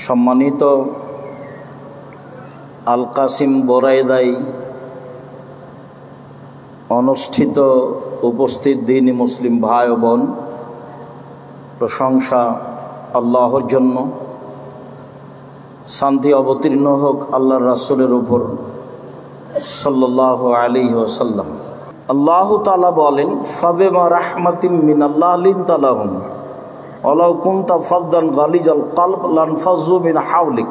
সম্মানিত আল কাসিম বরাইদায় অনুষ্ঠিত উপস্থিত দ্বীনি মুসলিম ভাই ও বোন, প্রশংসা আল্লাহর জন্য, শান্তি অবতীর্ণ হোক আল্লাহর রাসূলের উপর সাল্লাল্লাহু আলাইহি ওয়াসাল্লাম। আল্লাহ তাআলা বলেন, ফাবিমা রাহমাতিম মিনাল্লাহি লিনতা লাহুম ওয়ালাউ কুনতা ফাযযান গালিজাল কলব লানফাযু মিন হাওলিক।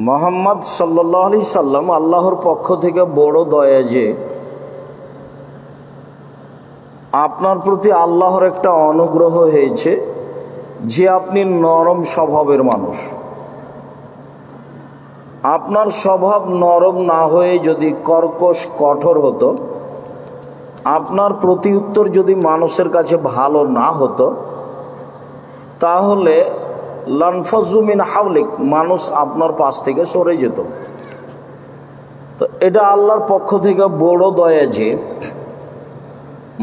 মুহাম্মদ সাল্লাল্লাহু আলাইহি সাল্লাম আল্লাহর পক্ষ থেকে বড় দয়া যে আপনার প্রতি আল্লাহর একটা অনুগ্রহ হয়েছে যে আপনি নরম স্বভাবের মানুষ। আপনার স্বভাব নরম না হয়ে যদি কর্কশ কঠোর হতো, আপনার প্রতি উত্তর যদি মানুষের কাছে ভালো না হতো, তাহলে লানফাযু মিন হাওলিক, মানুষ আপনার পাশ থেকে সরে যেত। তো এটা আল্লাহর পক্ষ থেকে বড় দয়া যে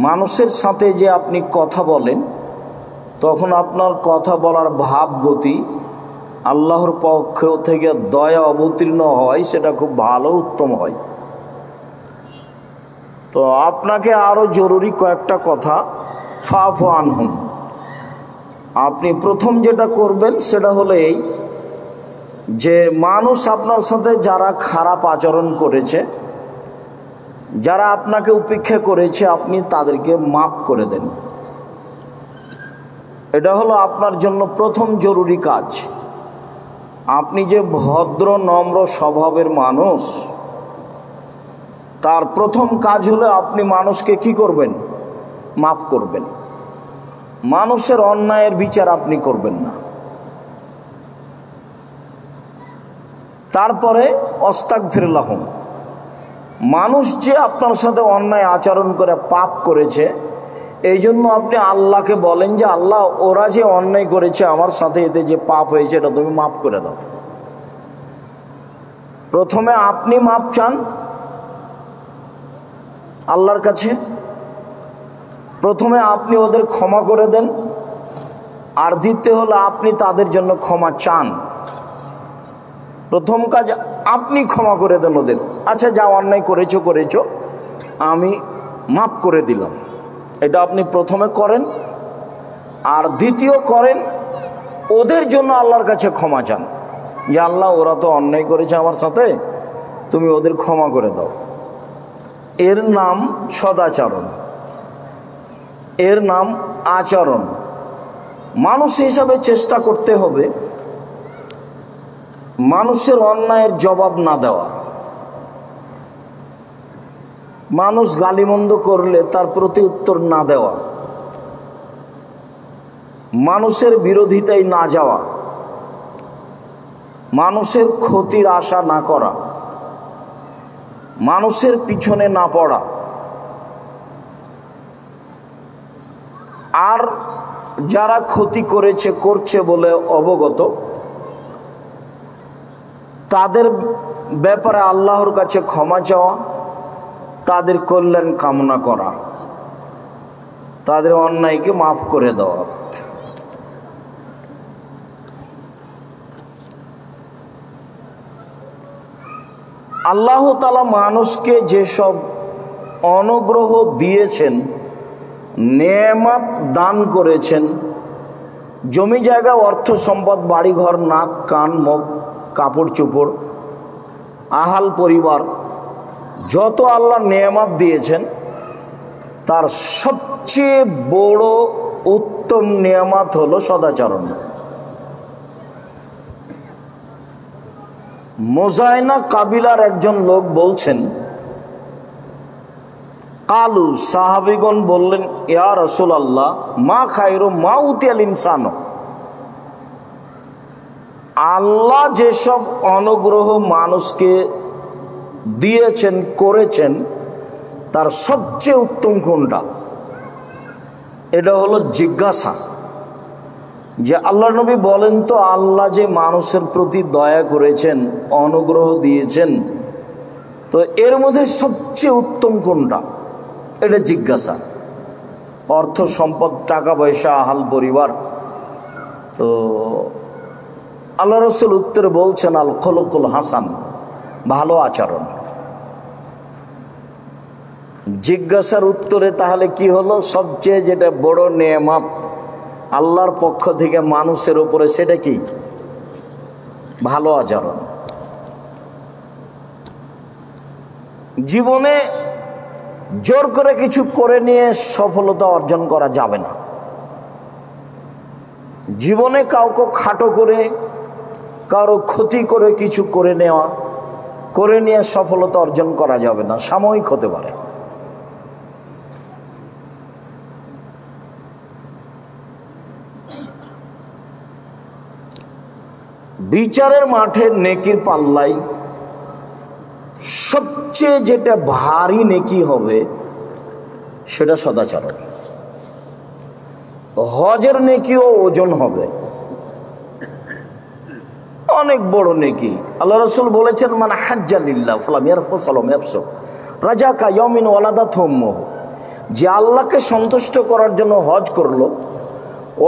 মানুষের সাথে যে আপনি কথা বলেন, তখন আপনার কথা বলার ভাব গতি আল্লাহর পক্ষ থেকে দয়া অবতীর্ণ হয়, সেটা খুব ভালো উত্তম হয়। তো আপনাকে আরও জরুরি কয়েকটা কথা, ফাফু আনহুম, আপনি প্রথম যেটা করবেন সেটা হলো এই যে মানুষ আপনার সাথে যারা খারাপ আচরণ করেছে, যারা আপনাকে উপেক্ষা করেছে, আপনি তাদেরকে মাফ করে দেন। এটা হলো আপনার জন্য প্রথম জরুরি কাজ। আপনি যে ভদ্র নম্র স্বভাবের মানুষ, তার প্রথম কাজ হলো আপনি মানুষকে কি করবেন? মাফ করবেন। মানুষের অন্যায়ের বিচার আপনি করবেন না। তারপরে আস্তাগফির লাহুম, মানুষ যে আপনার সাথে অন্যায় আচরণ করে পাপ করেছে, এই জন্য আপনি আল্লাহকে বলেন যে আল্লাহ, ওরা যে অন্যায় করেছে আমার সাথে, এতে যে পাপ হয়েছে এটা তুমি মাফ করে দাও। প্রথমে আপনি মাপ চান আল্লাহর কাছে, প্রথমে আপনি ওদের ক্ষমা করে দেন, আর দ্বিতীয় হলো আপনি তাদের জন্য ক্ষমা চান। প্রথম কাজ আপনি ক্ষমা করে দেন ওদের, আচ্ছা যা অন্যায় করেছো করেছো, আমি মাফ করে দিলাম, এটা আপনি প্রথমে করেন। আর দ্বিতীয় করেন ওদের জন্য আল্লাহর কাছে ক্ষমা চান, যে আল্লাহ, ওরা তো অন্যায় করেছে আমার সাথে, তুমি ওদের ক্ষমা করে দাও। এর নাম সদাচরণ, এর নাম আচরণ। মানুষ হিসাবে চেষ্টা করতে হবে মানুষের অন্যায়ের জবাব না দেওয়া। মানুষ গালিমন্দ করলে তার প্রতি উত্তর না দেওয়া, মানুষের বিরোধিতায় না যাওয়া, মানুষের ক্ষতির আশা না করা, মানুষের পিছনে না পড়া। আর যারা ক্ষতি করেছে, করছে বলে অবগত, তাদের ব্যাপারে আল্লাহর কাছে ক্ষমা চাওয়া, তাদের কল্যাণ কামনা করা, তাদের অন্যায়কে মাফ করে দেওয়া। আল্লাহ তাআলা মানুষকে যেসব অনুগ্রহ দিয়েছেন, নেয়ামত দান করেছেন, জমি জায়গা, অর্থ সম্পদ, বাড়িঘর, নাক কান মুখ, কাপড় চোপড়, আহাল পরিবার, যত আল্লাহ নেয়ামত দিয়েছেন, তার সবচেয়ে বড় উত্তম নেয়ামত হলো সদাচরণ। মুজাইনা কাবিলার একজন লোক বলছেন, কালু, সাহাবীগণ বললেন, ইয়া রাসূলুল্লাহ, মা খায়রু মা উতিয়াল ইনসানু, আল্লাহ যেসব অনুগ্রহ মানুষকে দিয়েছেন, করেছেন, তার সবচেয়ে উত্তম কোনটা? এটা হলো জিজ্ঞাসা। যে আল্লাহ নবী বলেন তো, আল্লাহ যে মানুষের প্রতি দয়া করেছেন, অনুগ্রহ দিয়েছেন, তো এর মধ্যে সবচেয়ে উত্তম কোনটা? এটা জিজ্ঞাসা। অর্থ সম্পদ, টাকা পয়সা, আহাল পরিবার, তো আল্লাহ রসুল উত্তরে বলছেন আল খুলুকুল হাসান, ভালো আচরণ। জিজ্ঞাসার উত্তরে তাহলে কি হলো? সবচেয়ে যেটা বড় নেয়ামত আল্লাহর পক্ষ থেকে মানুষের উপরে, সেটা কি? ভালো আচরণ। জীবনে জোর করে কিছু করে নিয়ে সফলতা অর্জন করা যাবে না। জীবনে কাউকে খাটো করে, কারো ক্ষতি করে কিছু করে নিয়ে সফলতা অর্জন করা যাবে না। সাময়িক হতে পারে। বিচারের মাঠে নেকির পাল্লায় সবচেয়ে যেটা ভারী নেকি হবে সেটা সদাচরণ। হজের নেকিও ওজন হবে, অনেক বড় নেকি। আল্লাহ রাসূল বলেছেন, মান হাজ্জা লিল্লাহ ফালাম ইয়ারফুস ওয়ালাম ইয়াফসুক রাজাকা ইয়াউমিন ওয়ালাদাতহু উম্মুহু, যে আল্লাহকে সন্তুষ্ট করার জন্য হজ করলো,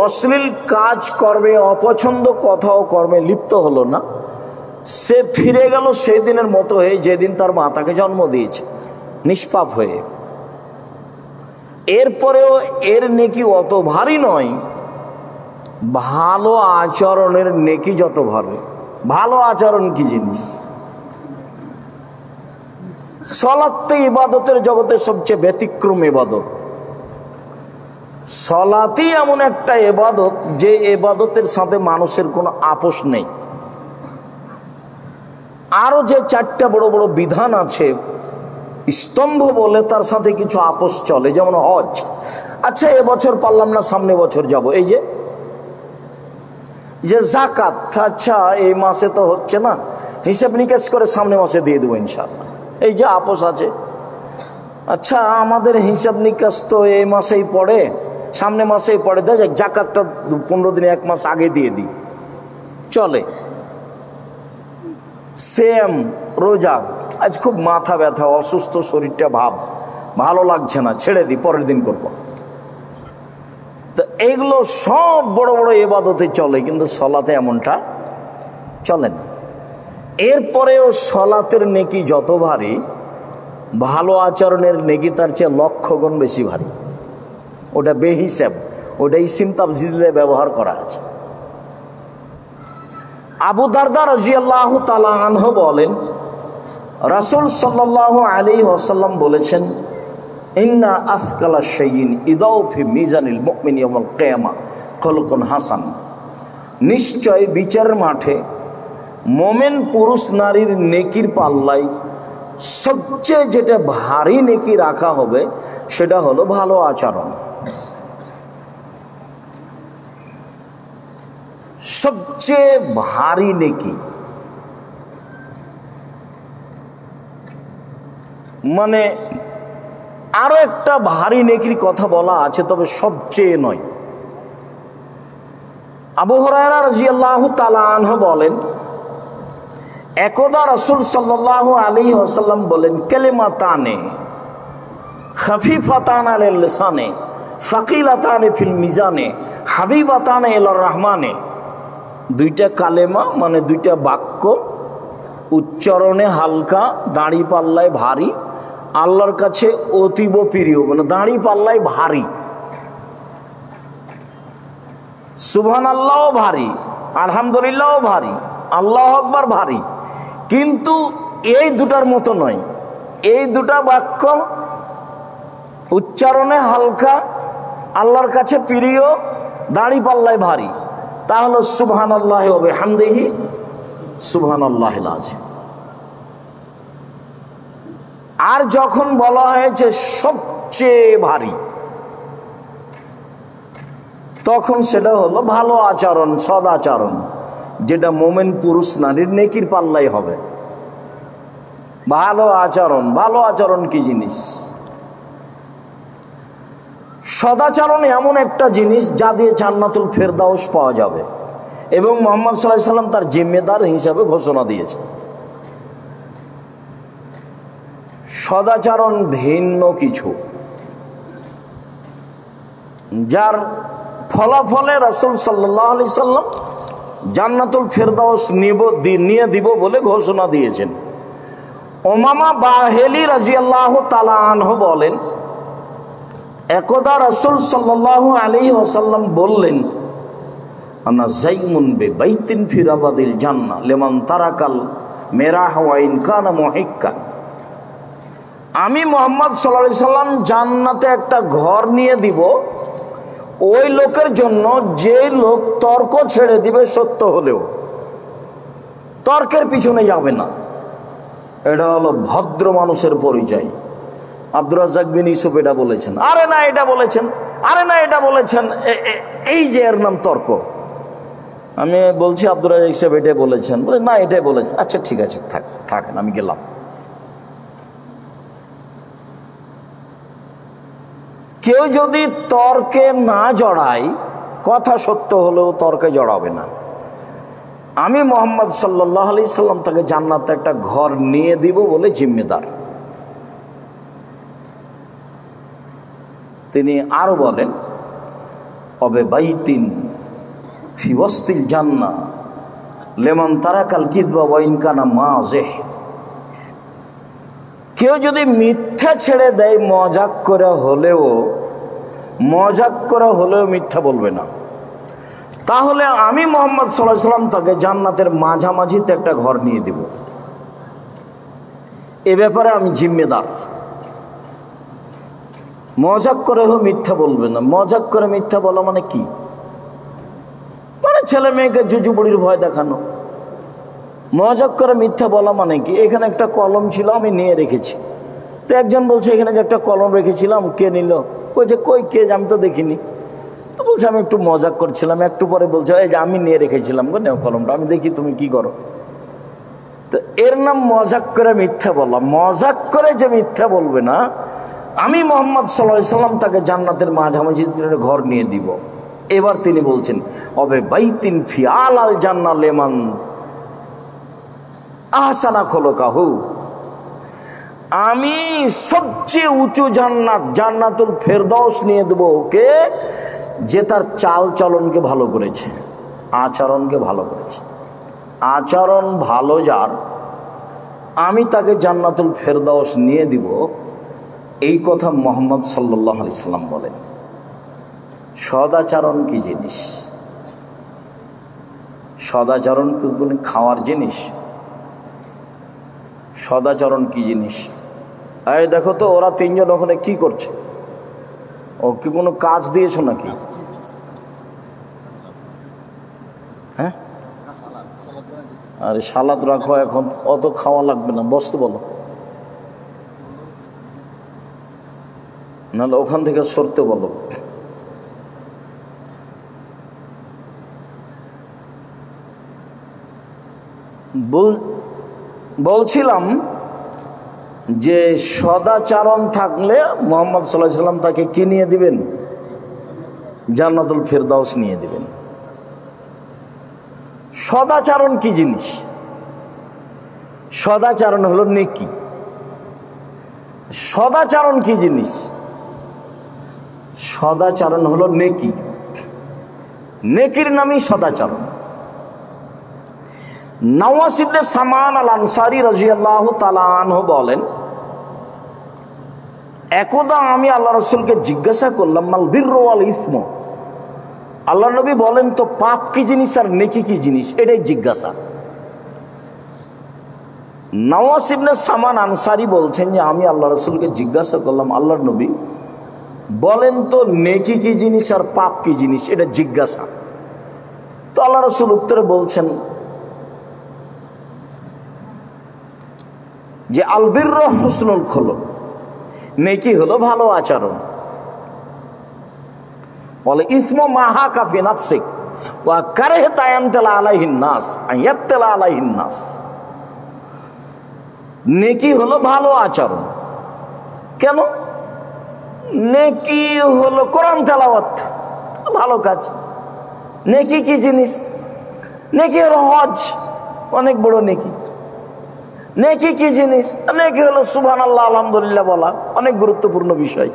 অশ্লীল কাজ কর্মে, অপছন্দ কথা ও কর্মে লিপ্ত হলো না, সে ফিরে গেল সেই দিনের মতো হয়ে যেদিন তার মা তাকে জন্ম দিয়েছে, নিষ্পাপ হয়ে। এরপরেও এর নেকি অত ভারী নয়, ভালো আচরণের নেকি যত ভারী। ভালো আচরণ কি জিনিস? সালাত তো ইবাদতের জগতে সবচেয়ে ব্যতিক্রম ইবাদত। সালাতই এমন একটা ইবাদত যে ইবাদতের সাথে মানুষের কোনো আপোষ নেই। আরো যে চারটা বড় বড় বিধান আছে, স্তম্ভ বলে, তার সাথে কিছু আপোষ চলে, যেমন হজ। আচ্ছা, এবছর পারলাম না, সামনে বছর যাব। এই যে যাকাত, আচ্ছা এই মাসে তো হচ্ছে না, হিসাব নিকেশ করে সামনে মাসে দিয়ে দেবো ইনশাআল্লাহ। এই যে আপোষ আছে। আচ্ছা, আমাদের হিসাব নিকাশ তো এই মাসেই পড়ে, সামনে মাসেই পড়ে, দেখ যাকাতটা 15 দিনে 1 মাস আগে দিয়ে দিই, চলে। সেম রোজা, আজ খুব মাথা ব্যথা, অসুস্থ শরীরটা, ভালো লাগছে না, ছেড়ে দিই, পরের দিন করব। তো এইগুলো সব বড় বড় ইবাদতে চলে, কিন্তু সলাতে এমনটা চলে না। এরপরেও সলাতের নেকি যত ভারী, ভালো আচরণের নেকি তার চেয়ে 1,00,000 গুণ বেশি ভারী। ওটা বেহিসাব, ওটা ইসিম তাফজিলে ব্যবহার করা আছে। আবু দারদা রাদিয়াল্লাহু তাআলা আনহু বলেন, রাসূল সাল্লাল্লাহু আলাইহি ওয়াসাল্লাম বলেছেন, ইন্না আসকালা শাইইন ইদাউ ফি মিজানিল মুমিনি ইয়াউমাল কিয়ামা খুলুকুন হাসান। নিশ্চয় বিচারের মাঠে মোমেন পুরুষ নারীর নেকির পাল্লায় সবচেয়ে যেটা ভারী নেকি রাখা হবে সেটা হলো ভালো আচরণ। সবচেয়ে ভারী নেকি মানে আরো একটা ভারী নেকির কথা বলা আছে, তবে সবচেয়ে নয়। আবু হুরায়রা রাদিয়াল্লাহু তাআলা আনহু বলেন, একদা রাসূল সাল্লাল্লাহু আলাইহি ওয়াসাল্লাম বলেন, কালিমাতানে খাফিফাতান আলাল লিসানে সাকিলাতানে ফিল মিজানে হাবিবাতানে ইলার রহমানে। দুইটা কালেমা মানে দুইটা বাক্য, উচ্চারণে হালকা, দাড়ি পাল্লায় ভারী, আল্লাহর কাছে অতীব প্রিয়। মানে দাড়ি পাল্লায় ভারী, সুবহানাল্লাহও ভারী, আলহামদুলিল্লাহও ভারী, আল্লাহু আকবার ভারী, কিন্তু এই দুটার মতো নয়। এই দুটা বাক্য উচ্চারণে হালকা, আল্লাহর কাছে প্রিয়, দাড়ি পাল্লায় ভারী। তাহলে সুবহানাল্লাহি ওয়া বিহামদিহি সুবহানাল্লাহিল আযীম। আর যখন বলা হয়েছে সবচেয়ে ভারী, তখন সেটা হলো ভালো আচরণ, সদাচরণ, যেটা মোমেন পুরুষ নারীর নেকির পাল্লাই হবে। ভালো আচরণ, ভালো আচরণ কি জিনিস? সদাচরণ এমন একটা জিনিস যা দিয়ে জান্নাতুল ফেরদাউস পাওয়া যাবে, এবং মুহাম্মদ সাল্লাল্লাহু আলাইহি সাল্লাম তার জিম্মেদার হিসাবে ঘোষণা দিয়েছে। সদাচরণ ভিন্ন কিছু, যার ফলাফলে রাসূল সাল্লাল্লাহু আলাইহি সাল্লাম জান্নাতুল ফেরদাউস নিয়ে দিব বলে ঘোষণা দিয়েছেন। উমামা বাহিলি রাদিয়াল্লাহু তাআলা আনহু বলেন, একদা রাসূল সাল্লাল্লাহু আলাইহি ওয়াসাল্লাম বললেন, আনা যাইমুন বিবাইতিন ফি রাবাদিল জান্নাহ লিমান তারাকাল মিরাহ ওয়া ইন কানা মুহিক্কা। আমি মুহাম্মদ সাল্লাল্লাহু আলাইহি সাল্লাম জান্নাতে একটা ঘর নিয়ে দিব ওই লোকের জন্য যে লোক তর্ক ছেড়ে দিবে সত্য হলেও, তর্কের পিছনে যাবে না। এটা হলো ভদ্র মানুষের পরিচয়। আব্দুর রাজ্জাক বিন ইউসুফ এটা বলেছেন, আরে না এটা বলেছেন, আরে না এটা বলেছেন, এই যে এর নাম তর্ক। আমি বলছি আব্দুর রাজ্জাক সাহেব এটাই বলেছেন, বলে না এটাই বলেছেন। আচ্ছা ঠিক আছে, থাকেন, আমি গেলাম। কেউ যদি তর্কে না জড়ায়, কথা সত্য হলেও তর্কে জড়াবে না। আমি মুহাম্মদ সাল্লাল্লাহু আলাইহি সাল্লাম তাকে জান্নাতে একটা ঘর নিয়ে দিব বলে জিম্মেদার। তিনি আরো বলেন, অবে বাইতিন ফি ওয়াসতিল জান্নাহ লিমান তারাকাল কিযবা ওয়া ইন কানা মাযিহ। কেউ যদি মিথ্যা ছেড়ে দেয় মজাক করে হলেও মিথ্যা বলবে না, তাহলে আমি মুহাম্মদ সাল্লাল্লাহু আলাইহি সাল্লাম তাকে জান্নাতের মাঝামাঝিতে একটা ঘর নিয়ে দেব। এ ব্যাপারে আমি জিম্মেদার। মজাক করে মিথ্যা বলবে না। মজাক করে মিথ্যা বলা মানে কি? মানে ছেলে মেয়েকে জুজু বুড়ির ভয় দেখানো। মজাক করে মিথ্যা বলা মানে কি? এখানে একটা কলম ছিল, আমি নিয়ে রেখেছি। তো একজন বলছে এখানে যে একটা কলম রেখেছিলাম, কে নিল? কইছে কই কে, আমি তো দেখিনি। তো বলছে আমি একটু মজাক করছিলাম। একটু পরে বলছে এই যে আমি নিয়ে রেখেছিলাম গো, নেও কলমটা, আমি দেখি তুমি কি করো। তো এর নাম মজাক করে মিথ্যা বলা। মজাক করে যে মিথ্যা বলবে না, আমি মুহাম্মদ সাল্লাল্লাহু আলাইহি সাল্লাম তাকে জান্নাতের মাঝামাঝিতে ঘর নিয়ে দিব। এবার তিনি বলছেন, অবে বাইতিন ফি আলাল জান্নাহ লিমান আহসানা খুলুকাহু। আমি সবচেয়ে উঁচু জান্নাত, জান্নাতুল ফেরদাউস নিয়ে দেব ওকে, যে তার চাল চলনকে ভালো করেছে, আচরণকে ভালো করেছে। আচরণ ভালো যার, আমি তাকে জান্নাতুল ফেরদাউস নিয়ে দিব। এই কথা মুহাম্মদ সাল্লাল্লাহু আলাইহি সাল্লাম বলেন। সদাচরণ কি জিনিস? সদাচরণ কি কোনো খাওয়ার জিনিস? সদাচরণ কি জিনিস? এই দেখো তো ওরা তিনজন ওখানে কি করছে, ও কি কোনো কাজ দিয়েছো নাকি? হ্যাঁ, আরে সালাদ রাখো, এখন অত খাওয়া লাগবে না, বসতে বলো, নাহলে ওখান থেকে সরতে বলো। বলছিলাম যে সদাচরণ থাকলে মুহাম্মদ সাল্লাল্লাহু আলাইহি সাল্লাম তাকে কি নিয়ে দিবেন? জান্নাতুল ফেরদাউস নিয়ে দিবেন। সদাচরণ কি জিনিস? সদাচরণ হলো নেকি। সদাচরণ কি জিনিস? সদাচরণ হলো নেকি। নেকির নামই সদাচরণ। নওয়াস ইবনে সামান আল আনসারী রাদিয়াল্লাহু তাআলা আনহু বলেন, একদা আমি আল্লাহ রাসূলকে জিজ্ঞাসা করলাম, মাল বিররু ওয়াল ইসম। আল্লাহ নবী বলেন তো পাপ কি জিনিস আর নেকি কি জিনিস, এটাই জিজ্ঞাসা। নওয়াস ইবনে সামান আনসারী বলছেন যে আমি আল্লাহ রাসূলকে জিজ্ঞাসা করলাম, আল্লাহর নবী বলেন তো নেকি কি জিনিস আর পাপ কি জিনিস, এটা জিজ্ঞাসা। তো আল্লাহ রাসূল উত্তরে বলছেন যে আল বিররু হুসনুল খুলুক, নেকি হলো ভালো আচরণ। বলে ইসমু মাহা কাফি নাফসিক ওয়া কারাহতা আনতালা আলাইহিন নাস আয়াতলা আলাইহিন নাস। নেকি হলো ভালো আচরণ। কেন? নেকি হলো কোরআন তেলাওয়াত, ভালো কাজ। নেকি কি জিনিস? নেকি হলো হজ, অনেক বড় নেকি। নেকি কি জিনিস? নেকি হলো সুবহানাল্লাহ আলহামদুলিল্লাহ বলা, অনেক গুরুত্বপূর্ণ বিষয়।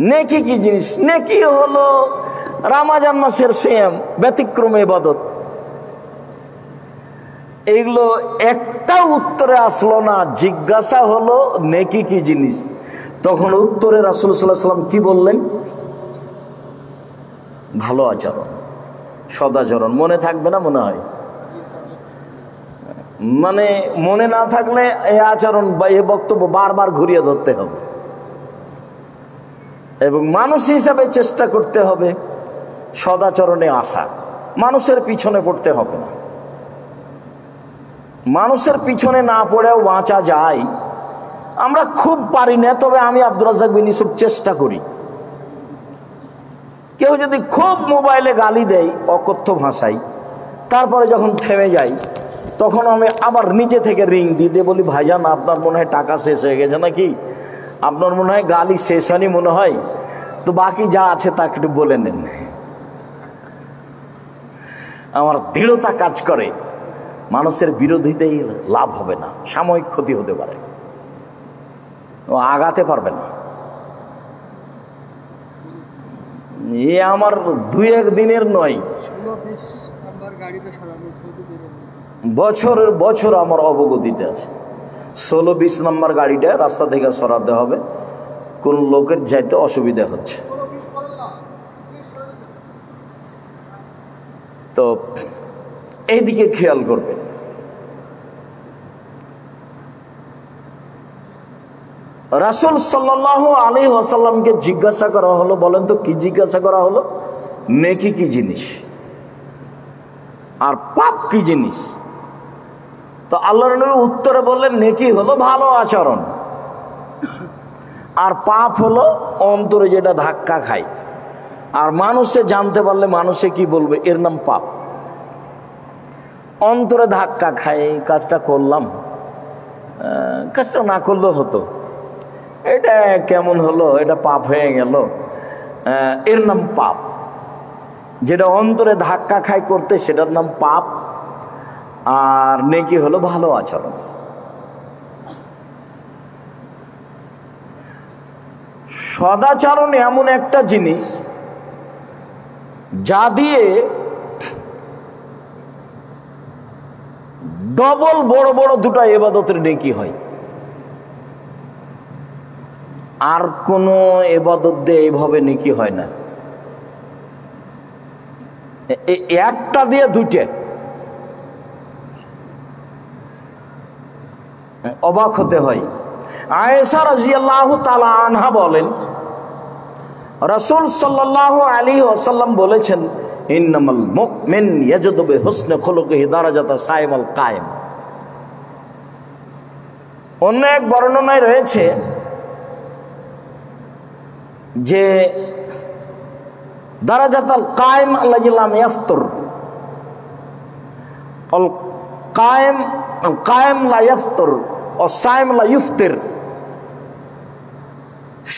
নেকি কি জিনিস? নেকি হলো রমজান মাসের সিয়াম, ব্যতিক্রমে ইবাদত। এইগুলো একটা উত্তরে আসলো না। জিজ্ঞাসা হলো নেকি কি জিনিস? তখন উত্তরে রাসূল সাল্লাল্লাহু আলাইহি ওয়াসাল্লাম কি বললেন? ভালো আচরণ, সদাচরণ। মনে থাকবে না মনে হয়? মানে মনে না থাকলে এই আচরণ বা এই বক্তব্য বারবার ঘুরিয়ে ধরতে হবে এবং মানুষ হিসাবে চেষ্টা করতে হবে সদাচরণে আসা। মানুষের পিছনে পড়তে হবে না। মানুষের পিছনে না পড়েও বাঁচা যায়। আমরা খুব পারি না, তবে আমি আব্দুর রাজ্জাক বিন ইউসুফ চেষ্টা করি। কেউ যদি খুব মোবাইলে গালি দেয় অকথ্য ভাষায়, তারপরে যখন থেমে যাই, তখন আমি আবার নিচে থেকে রিং দিয়ে বলি, ভাইজান আপনার মনে হয় টাকা শেষ হয়ে গেছে নাকি? আপনার মনে হয় গালি শেষ হয়নি মনে হয়, তো বাকি যা আছে তা একটু বলে নেন। আমার দৃঢ়তা কাজ করে মানুষের বিরোধিতাই লাভ হবে না, সাময়িক ক্ষতি হতে পারে, ও আগাতে পারবে না। এ আমার 2-1 দিনের নয়, বছরের বছর আমার অবগতিতে আছে। 16-20 নম্বর গাড়িটা রাস্তা থেকে সরাতে হবে, কোন লোকের যাইতে অসুবিধা হচ্ছে। তো এইদিকে খেয়াল করবেন। রাসূল সাল্লাল্লাহু আলাইহি ওয়াসাল্লামকে জিজ্ঞাসা করা হলো, বলেন তো কি জিজ্ঞাসা করা হলো? নেকি কি জিনিস আর পাপ কি জিনিস? তো আল্লাহর নবী উত্তরে বললেন, নেকি হলো ভালো আচরণ, আর পাপ হলো অন্তরে যেটা ধাক্কা খায়। আর মানুষে জানতে পারলে মানুষে কি বলবে? এর নাম পাপ। অন্তরে ধাক্কা খায়, এই কাজটা করলাম, কাজটা না করলেও হতো, এটা কেমন হলো, এটা পাপ হয়ে গেল, এর নাম পাপ। যেটা অন্তরে ধাক্কা খায় করতে, সেটার নাম পাপ। আর নেকি হলো ভালো আচরণ। সদাচরণ এমন একটা জিনিস যা দিয়ে ডবল বড় বড় দুটো ইবাদতের নেকি হয়। আর কোনো ইবাদত দিয়ে এইভাবে নেকি হয় না। একটা দিয়ে দুইটা, অবাক হতে হয়। আয়েশা রাদিয়াল্লাহু তাআলা আনহা বলেন, রাসূল সাল্লাল্লাহু আলাইহি ওয়াসাল্লাম বলেছেন, ইন্নামাল মুমিন ইয়াজদু বিহুসনি খুলুকিহি দারাজাতা সাইমাল কায়েম। অন্য এক বর্ণনায় রয়েছে যে দারাজাতাল কায়েম আল্লাযী লাম ইয়াফতুর, আল কায়েম লা ইয়াফতুর ওয়া সাইম লা ইফতির।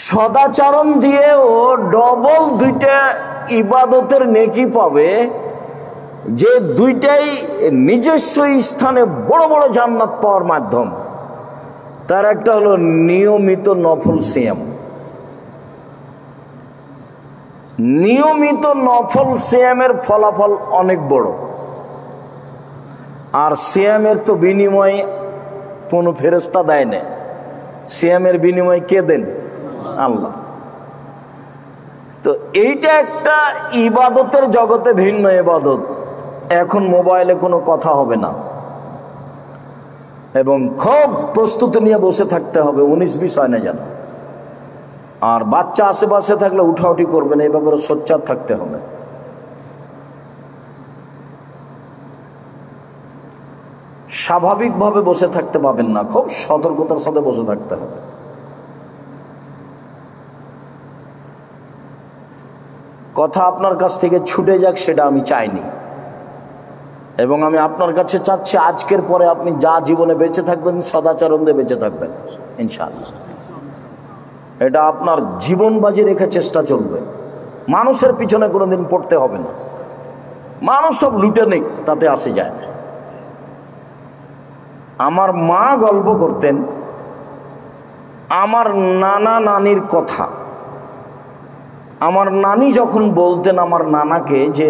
সদাচরণ দিয়েও ডবল দুইটা ইবাদতের নেকি পাবে, যে দুইটাই নিজস্ব স্থানে বড় বড় জান্নাত পাওয়ার মাধ্যম। তার একটা হলো নিয়মিত নফল সিয়াম। নিয়মিত নফল সিয়ামের ফলাফল অনেক বড়। আর সিয়ামের তো বিনিময়ে কোনো ফেরেশতা দেয় না, সিয়ামের বিনিময়ে কে দেন? আল্লাহ। তো এইটা একটা ইবাদতের জগতে ভিন্ন ইবাদত। এখন মোবাইলে কোনো কথা হবে না এবং খুব প্রস্তুতি নিয়ে বসে থাকতে হবে, 19-20 হয় না যেন। আর বাচ্চা আশেপাশে থাকলে উঠাউঠি করবে না, এই ব্যাপারে সোচ্চার থাকতে হবে। স্বাভাবিকভাবে বসে থাকতে পাবেন না, খুব সতর্কতার সাথে বসে থাকতে হবে। কথা আপনার কাছ থেকে ছুটে যাক সেটা আমি চাইনি, এবং আমি আপনার কাছে চাচ্ছি আজকের পরে আপনি যা জীবনে বেঁচে থাকবেন সদাচরণ দিয়ে বেঁচে থাকবেন ইনশাআল্লাহ। এটা আপনার জীবন বাজি রেখে চেষ্টা চলবে। মানুষের পিছনে কোনোদিন পড়তে হবে না। মানুষ সব লুটে নেই, তাতে আসে যায় না। আমার মা গল্প করতেন আমার নানা নানির কথা। আমার নানি যখন বলতেন আমার নানাকে যে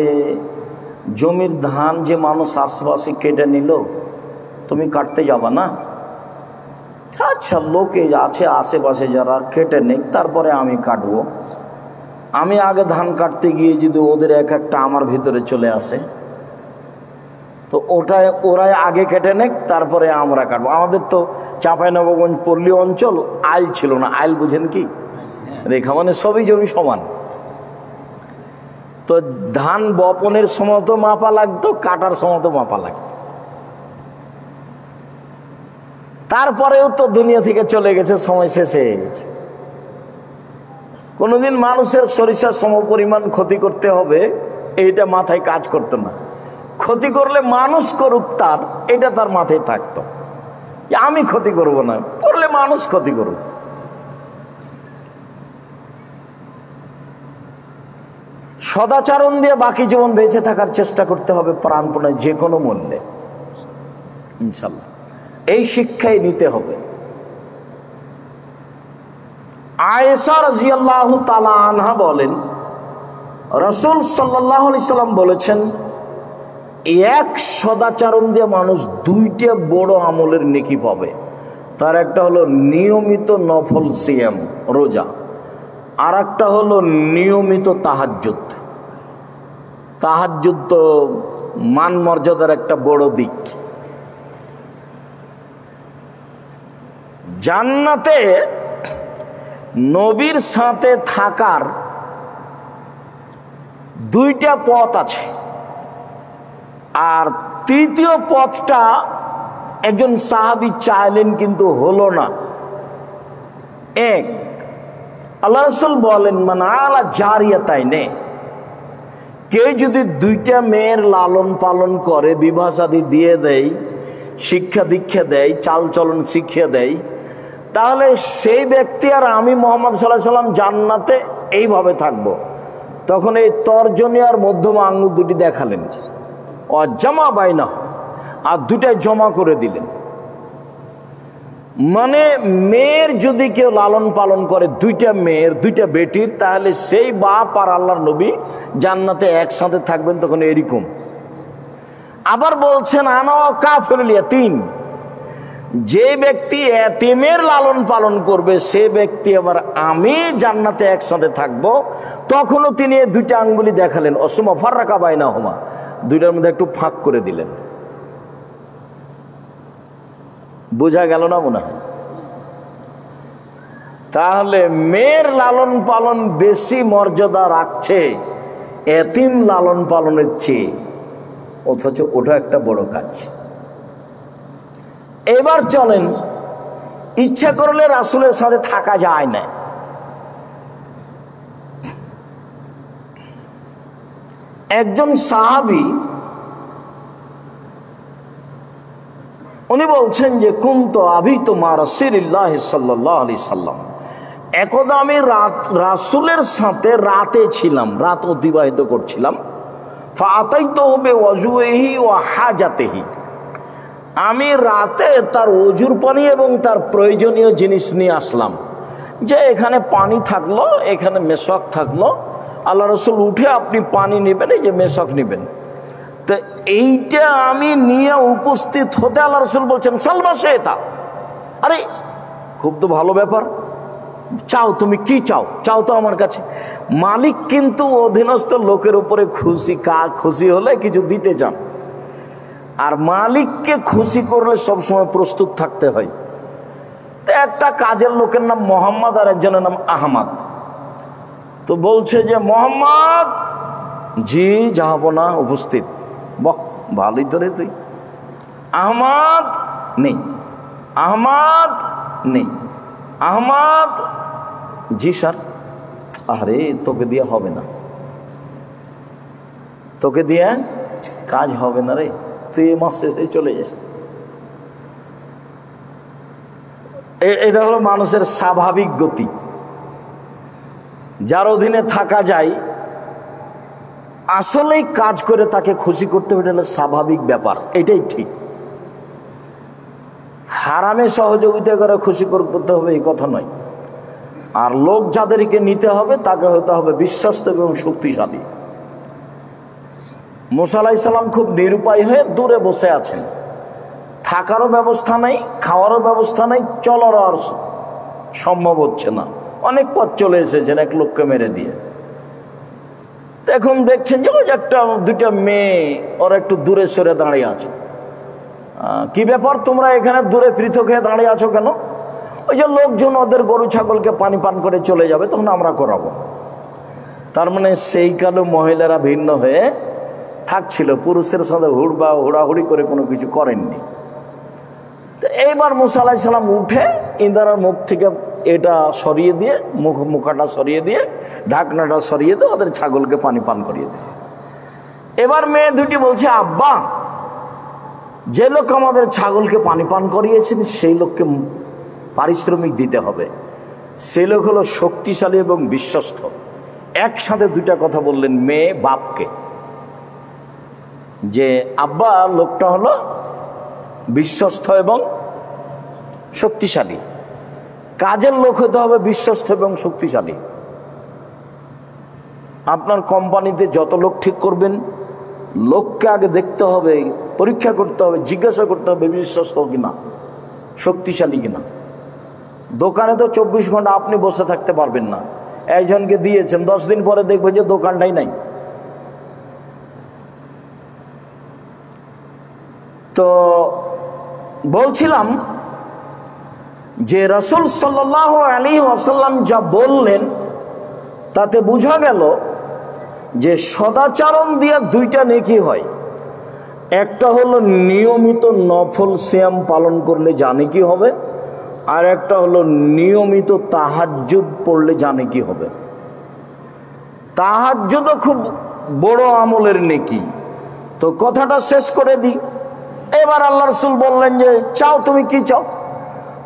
জমির ধান যে মানুষ আশেপাশে কেটে নিল, তুমি কাটতে যাবা না? আচ্ছা, লোকে আছে আশেপাশে যারা কেটে নেই, তারপরে আমি কাটবো। আমি আগে ধান কাটতে গিয়ে যদি ওদের এক একটা আমার ভিতরে চলে আসে, তো ওরাই আগে কেটে নেক, তারপরে আমরা কাটবো। আমাদের তো চাঁপাইনবাবগঞ্জ পল্লী অঞ্চল, আইল ছিল না। আইল বুঝেন কি? রেখা মানে সবই জমি সমান। তো ধান বপনের সময় তো মাপা লাগতো, কাটার সময় তো মাপা লাগতো। তারপরেও তো দুনিয়া থেকে চলে গেছে, সময় শেষ হয়ে গেছে। কোনোদিন মানুষের সরিষার সমপরিমাণ ক্ষতি করতে হবে এইটা মাথায় কাজ করতো না। ক্ষতি করলে মানুষ করুক, এটা তার মাথায় থাকতো। আমি ক্ষতি করব না, করলে মানুষ ক্ষতি করুক। সদাচরণ দিয়ে বাকি জীবন বেঁচে থাকার চেষ্টা করতে হবে প্রাণপণে, যে কোনো মূল্যে, ইনশাল্লাহ। এই শিক্ষাই নিতে হবে। আয়েশা রাদিয়াল্লাহু তাআলা আনহা বলেন, রাসূল সাল্লাল্লাহু আলাইহি সাল্লাম বলেছেন, এক সদাচরণ দিয়ে মানুষ দুইটা বড় আমলের নেকি পাবে। তার একটা হলো নিয়মিত নফল সিয়াম, রোজা, আর একটা হলো নিয়মিত তাহাজ্জুদ। তাহাজ্জুদ তো মান মর্যাদার একটা বড় দিক। জান্নাতে নবীর সাথে থাকার দুইটা পথ আছে, আর তৃতীয় পথটা একজন সাহাবী চাইলেন কিন্তু হলো না। এক, আল্লাহ রাসূল বলেন, মান আলা জারিয়াতাইনে, কেউ যদি দুইটা মেয়ের লালন পালন করে, বিবাহ শাদী দিয়ে দেয়, শিক্ষা দীক্ষা দেয়, চালচলন শিক্ষা দেয়, তাহলে সেই ব্যক্তি আর আমি মুহাম্মদ সাল্লাল্লাহু আলাইহি সাল্লাম জান্নাতে এইভাবে থাকবো। তখন এই তর্জনী আর মধ্যম আঙ্গুল দুটি দেখালেন, অজামা বাইনা, আর দুটাই জমা করে দিলেন। মানে মেয়ের যদি কেউ লালন পালন করে, দুইটা মেয়ের, দুইটা বেটির, তাহলে সেই বাপ আর আল্লাহর নবী জান্নাতে একসাথে থাকবেন। তখন এরকম। আবার বলছেন, আনা কাফিরুল ইয়াতীম, যে ব্যক্তি এতিমের লালন পালন করবে, সে ব্যক্তি আবার আমি জান্নাতে একসাথে থাকবো। তখনও তিনি এই দুইটা আঙ্গুলি দেখালেন, অসুমা ফাররাকা বাইনাহুমা, দুইটার মধ্যে একটু ফাঁক করে দিলেন। বোঝা গেল না মনে হয়? তাহলে মেয়ের লালন পালন বেশি মর্যাদা রাখছে এতিম লালন পালনের চেয়ে, অথচ ওটা একটা বড় কাজ। এবার চলেন, ইচ্ছা করলে রাসূলের সাথে থাকা যায় না। একজন সাহাবী উনি বলছেন যে, কুনতু আবিতু মা রাসূলিল্লাহি সাল্লাল্লাহু আলাইহি সাল্লাম, একদা আমি রাসূলের সাথে রাতে ছিলাম, রাত অতিবাহিত করছিলাম। ফাআতাইতুহু বিওয়াজুহি ওয়া হাজাতিহি, আমি রাতে তার ওজুর পানি এবং তার প্রয়োজনীয় জিনিস নিয়ে আসলাম। যে এখানে পানি থাকলো, এখানে মেশক থাকলো, আল্লাহ রাসূল উঠে আপনি পানি নেবেন, এই যে মেশক নেবেন। তো এইটা আমি নিয়ে উপস্থিত হতে আল্লাহ রাসূল বলছেন, সালমা শেতা, আরে খুব তো ভালো ব্যাপার, চাও, তুমি কি চাও, চাও তো আমার কাছে। মালিক কিন্তু অধীনস্থ লোকের উপরে খুশি, খুশি হলে কিছু দিতে চান, আর মালিককে খুশি করলে সবসময় প্রস্তুত থাকতে হয়। তো একটা কাজের লোকের নাম মোহাম্মদ আর একজনের নাম আহমদ। তো বলছে যে, মোহাম্মদ, জি যাবো না, উপস্থিত। বাহ, ভালোই তো রে তুই। আহমদ নেই, আহমদ নেই, আহমদ, জি স্যার। আরে তোকে দিয়ে হবে না, তোকে দিয়ে কাজ হবে না রে, তুই এই মাস শেষে চলে যাস। এটা হলো মানুষের স্বাভাবিক গতি। যার অধীনে থাকা যায়, আসলেই কাজ করে তাকে খুশি করতে হবে, এটা হলো স্বাভাবিক ব্যাপার, এটাই ঠিক। হারামে সহযোগিতা করে খুশি করতে হবে এই কথা নয়। আর লোক যাদেরকে নিতে হবে তাকে হতে হবে বিশ্বস্ত এবং শক্তিশালী। মুসা আলাইহিস সালাম খুব নিরুপায় হয়ে দূরে বসে আছেন, থাকারও ব্যবস্থা নেই, খাওয়ারও ব্যবস্থা নেই, চলারও আর সম্ভব হচ্ছে না। অনেক পথ চলে এসেছেন এক লোককে মেরে দিয়ে। এখন দেখছেন যে ওই একটা দুইটা মেয়ে ওরা একটু দূরে সরে দাঁড়িয়ে আছে। কি ব্যাপার, তোমরা এখানে দূরে পৃথক হয়ে দাঁড়িয়ে আছো কেন? ওই যে লোকজন ওদের গরু ছাগলকে পানি পান করে চলে যাবে, তখন আমরা করাবো। তার মানে সেই কালে মহিলারা ভিন্ন হয়ে থাকছিল, পুরুষের সাথে হুড়াহুড়ি করে কোনো কিছু করেননি। তো এইবার মুসা আলাইহিস সালাম উঠে ইন্দারার মুখ থেকে এটা সরিয়ে দিয়ে, মুখাটা সরিয়ে দিয়ে, ঢাকনাটা সরিয়ে দিয়ে ওদের ছাগলকে পানি পান করিয়ে দিয়ে, এবার মেয়ে দুটি বলছে, আব্বা, যে লোক আমাদের ছাগলকে পানি পান করিয়েছেন সেই লোককে পারিশ্রমিক দিতে হবে। সেই লোক হলো শক্তিশালী এবং বিশ্বস্ত। একসাথে দুইটা কথা বললেন মেয়ে বাপকে, যে আব্বা, লোকটা হলো বিশ্বস্ত এবং শক্তিশালী। কাজের লোক হতে হবে বিশ্বস্ত এবং শক্তিশালী। আপনার কোম্পানিতে যত লোক ঠিক করবেন, লোককে আগে দেখতে হবে, পরীক্ষা করতে হবে, জিজ্ঞাসা করতে হবে বিশ্বস্ত কিনা, শক্তিশালী কিনা। দোকানে তো 24 ঘন্টা আপনি বসে থাকতে পারবেন না। একজনকে দিয়েছেন, 10 দিন পরে দেখবেন যে দোকানটাই নাই। তো বলছিলাম যে রাসূল সাল্লাল্লাহু আলাইহি ওয়াসাল্লাম যা বললেন তাতে বোঝা গেল যে সদাচরণ দিয়ে দুইটা নেকি হয়। একটা হলো নিয়মিত নফল সিয়াম পালন করলে যা নেকি হবে, আর একটা হলো নিয়মিত তাহাজ্জুদ পড়লে যা নেকি হবে। তাহাজ্জুদও খুব বড় আমলের নেকি। তো কথাটা শেষ করে দিই। এবার আল্লাহ রাসূল বললেন যে, চাও, তুমি কি চাও?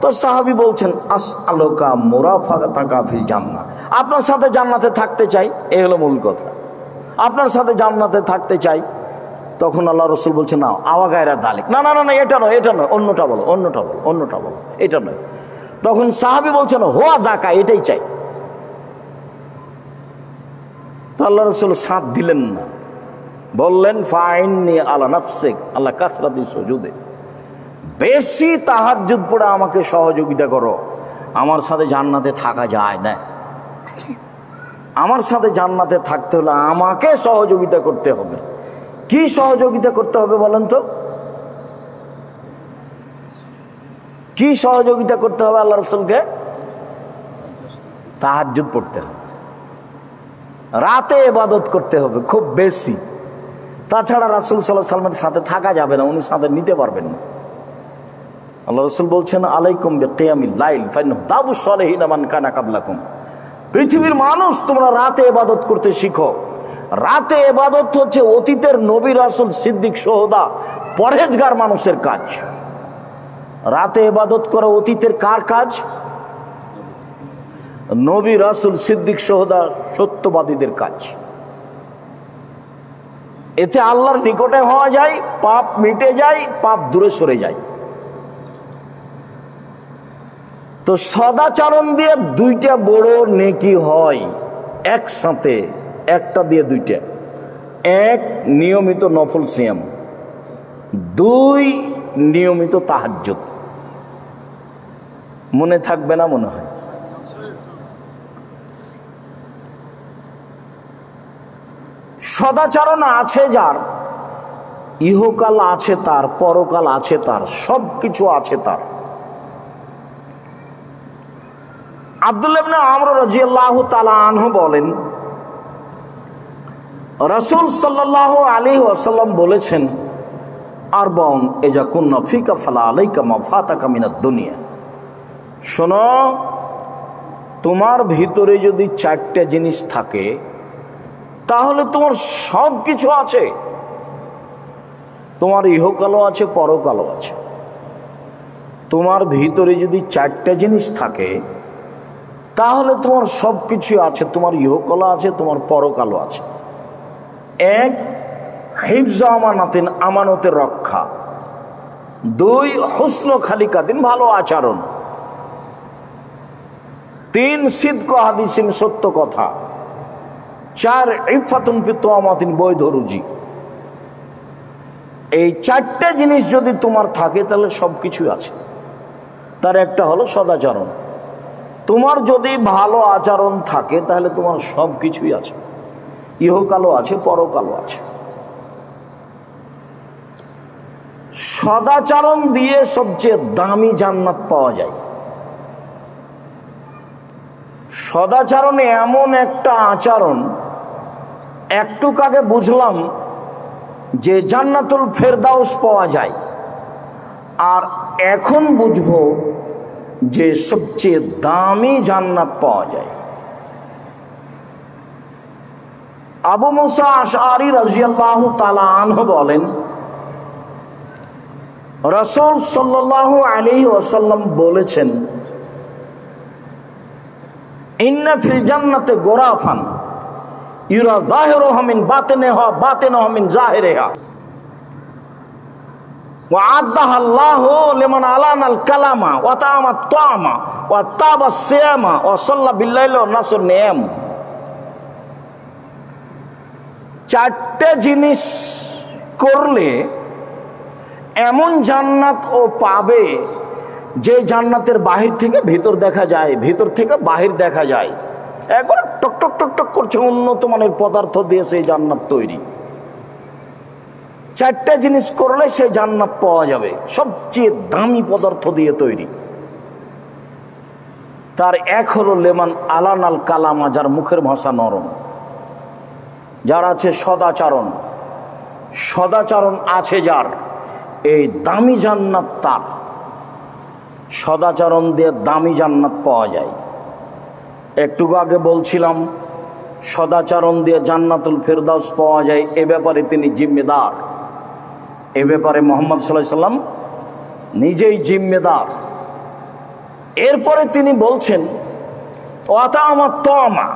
তো সাহাবী বলছেন, আসআলুকা মুরাফাকাতাকা ফিল জান্নাহ, আপনার সাথে জান্নাতে থাকতে চাই। এই হলো মূল কথা, আপনার সাথে জান্নাতে থাকতে চাই। তখন আল্লাহ রাসূল বলছেন, না, আওয়াগায়রা দালিক, না না না, এটা নয়, এটা নয়, অন্যটা বলো, অন্যটা বলো, অন্যটা বলো, এটা নয়। তখন সাহাবী বলছেন, হোয়া দাকা, এটাই চাই। তো আল্লাহ রাসূল সাথ দিলেন না, বললেন, ফাইন্নি আলা নাফসিক আল্লাহ কাসরাতি সুজুদে, বেশি তাহাজ্জুদ পড়ে আমাকে সহযোগিতা করো। আমার সাথে জান্নাতে থাকা যায় না। আমার সাথে জান্নাতে থাকতে হলে আমাকে সহযোগিতা করতে হবে। কি সহযোগিতা করতে হবে বলেন তো? কি সহযোগিতা করতে হবে আল্লাহ রাসূলকে? তাহাজ্জুদ পড়তে হবে, রাতে ইবাদত করতে হবে খুব বেশি। তাছাড়া রাসূল সাল্লাল্লাহু আলাইহি ওয়াসাল্লামের সাথে থাকা যাবে না, উনি সাথে নিতে পারবেন না। আল্লাহ রাসূল বলছেন, আলাইকুম বিকিয়ামিল লাইল ফাইন্নাহু দাবুস সালিহিনা মান কানা ক্বাবলাকুম। পৃথিবীর মানুষ, তোমরা রাতে ইবাদত করতে শিখো। রাতে ইবাদত হচ্ছে অতীতের নবী, রাসূল, সিদ্দিক, শুহাদা, পরহেজগার মানুষের কাজ। রাতে ইবাদত করা অতীতের কার কাজ? নবী, রাসূল, সিদ্দিক, শুহাদা, সত্যবাদীদের কাজ। এতে আল্লাহর নিকটে হওয়া যায়, পাপ মিটে যায়, পাপ দূরে সরে যায়। তো সদাচরণ দিয়ে দুইটা বড় নেকি হয় একসাথে, একটা দিয়ে দুইটা। এক, নিয়মিত নফল সিয়াম। দুই, নিয়মিত তাহাজ্জুদ। মনে থাকবে না মনে হয়? সদাচরণ আছে যার, ইহকাল আছে তার, পরকাল আছে তার, সব কিছু আছে তার। আব্দুল্লাহ ইবনে আমর রাদিয়াল্লাহু তাআলা আনহু বলেন, রাসূল সাল্লাল্লাহু আলাইহি ওয়াসাল্লাম বলেছেন, আরবাউন ইজা কুন্না ফিকা ফালা আলাইকা মা ফাতাকা মিনাদ দুনিয়া। শোনো, তোমার ভিতরে যদি 4টা জিনিস থাকে তাহলে তোমার সব কিছু আছে। তোমার ইহকালও আছে, পরকালও আছে। তোমার ভিতরে যদি 4টা জিনিস থাকে তাহলে তোমার সব কিছু আছে। তোমার ইহকালও আছে, তোমার পরকালও আছে। এক, হিফজ আমানাতিন, আমানতের রক্ষা। দুই, হুসন খালিকাতিন, ভালো আচরণ। তিন সিদক হাদিসিন, সত্য কথা। চার ইফাতুন ফি তুমাতিন, বৈধ রুজি। এই চারটে জিনিস যদি তোমার থাকে তাহলে সবকিছুই আছে। তার একটা হলো সদাচরণ। তোমার যদি ভালো আচরণ থাকে তাহলে তোমার সব কিছুই আছে, ইহকালও আছে, পরকালও আছে। সদাচরণ দিয়ে সবচেয়ে দামি জান্নাত পাওয়া যায়। সদাচরণ এমন একটা আচরণ, একটু আগে বুঝলাম যে জান্নাতুল ফেরদাউস পাওয়া যায়, আর এখন বুঝবো যে সবচেয়ে দামি জান্নাত পাওয়া যায়। আবু মুসা আশআরী রাদিয়াল্লাহু তাআলা আনহু বলেন, রাসূল সাল্লাল্লাহু আলাইহি ওয়াসাল্লাম বলেছেন, ইন্না ফিল জান্নাতি গোরাফান ইউরা যাহিরুহা মিন বাতিনিহা বাতিনুহা মিন যাহিরিহা ওয়া আদাহা আল্লাহু লিমান আলানাল কালামা ওয়া তাআমাত তাআমা ওয়া তাবাস সিয়ামা ওয়া সাল্লা বিল্লাইলি ওয়া নাসুর নিয়াম। চারটে জিনিস করলে এমন জান্নাত ও পাবে যে জান্নাতের বাহির থেকে ভিতর দেখা যায়, ভিতর থেকে বাহির দেখা যায়। একবার টক টক টক টক করছে, উন্নত মানের পদার্থ দিয়ে সেই জান্নাত তৈরি। চারটে জিনিস করলে সেই জান্নাত পাওয়া যাবে, সবচেয়ে দামি পদার্থ দিয়ে তৈরি। তার এক হলো লেমান আলানাল কালামা, যার মুখের ভাষা নরম, যার আছে সদাচরণ। সদাচরণ আছে যার, এই দামি জান্নাত তার। সদাচরণ দিয়ে দামি জান্নাত পাওয়া যায়। একটু আগে বলছিলাম সদাচরণ দিয়ে জান্নাতুল ফেরদাউস পাওয়া যায়, এ ব্যাপারে তিনি জিম্মেদার। এ ব্যাপারে মুহাম্মদ সাল্লাল্লাহু আলাইহি ওয়াসাল্লাম নিজেই জিম্মেদার। এরপরে তিনি বলছেন, ওয়াতামা তামা,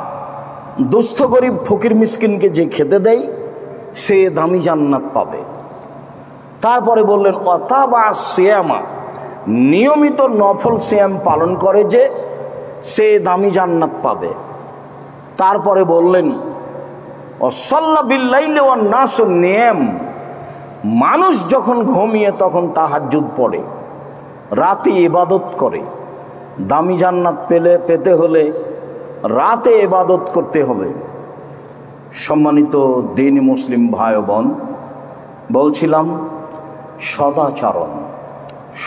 দুস্থ গরিব ফকির মিসকিনকে যে খেতে দেয় সে দামি জান্নাত পাবে। তারপরে বললেন ওয়াতাবা সিয়ামা, নিয়মিত নফল সিয়াম পালন করে যে সে দামি জান্নাত পাবে। তারপরে বললেন ওয়াসাল্লা বিল্লাইলি ওয়ান নাসু নিয়াম, মানুষ যখন ঘুমিয়ে তখন তাহাজ্জুদ পড়ে, রাতে ইবাদত করে। দামি জান্নাত পেতে হলে রাতে ইবাদত করতে হবে। সম্মানিত দ্বীনি মুসলিম ভাই বোন, বলছিলাম সদাচরণ।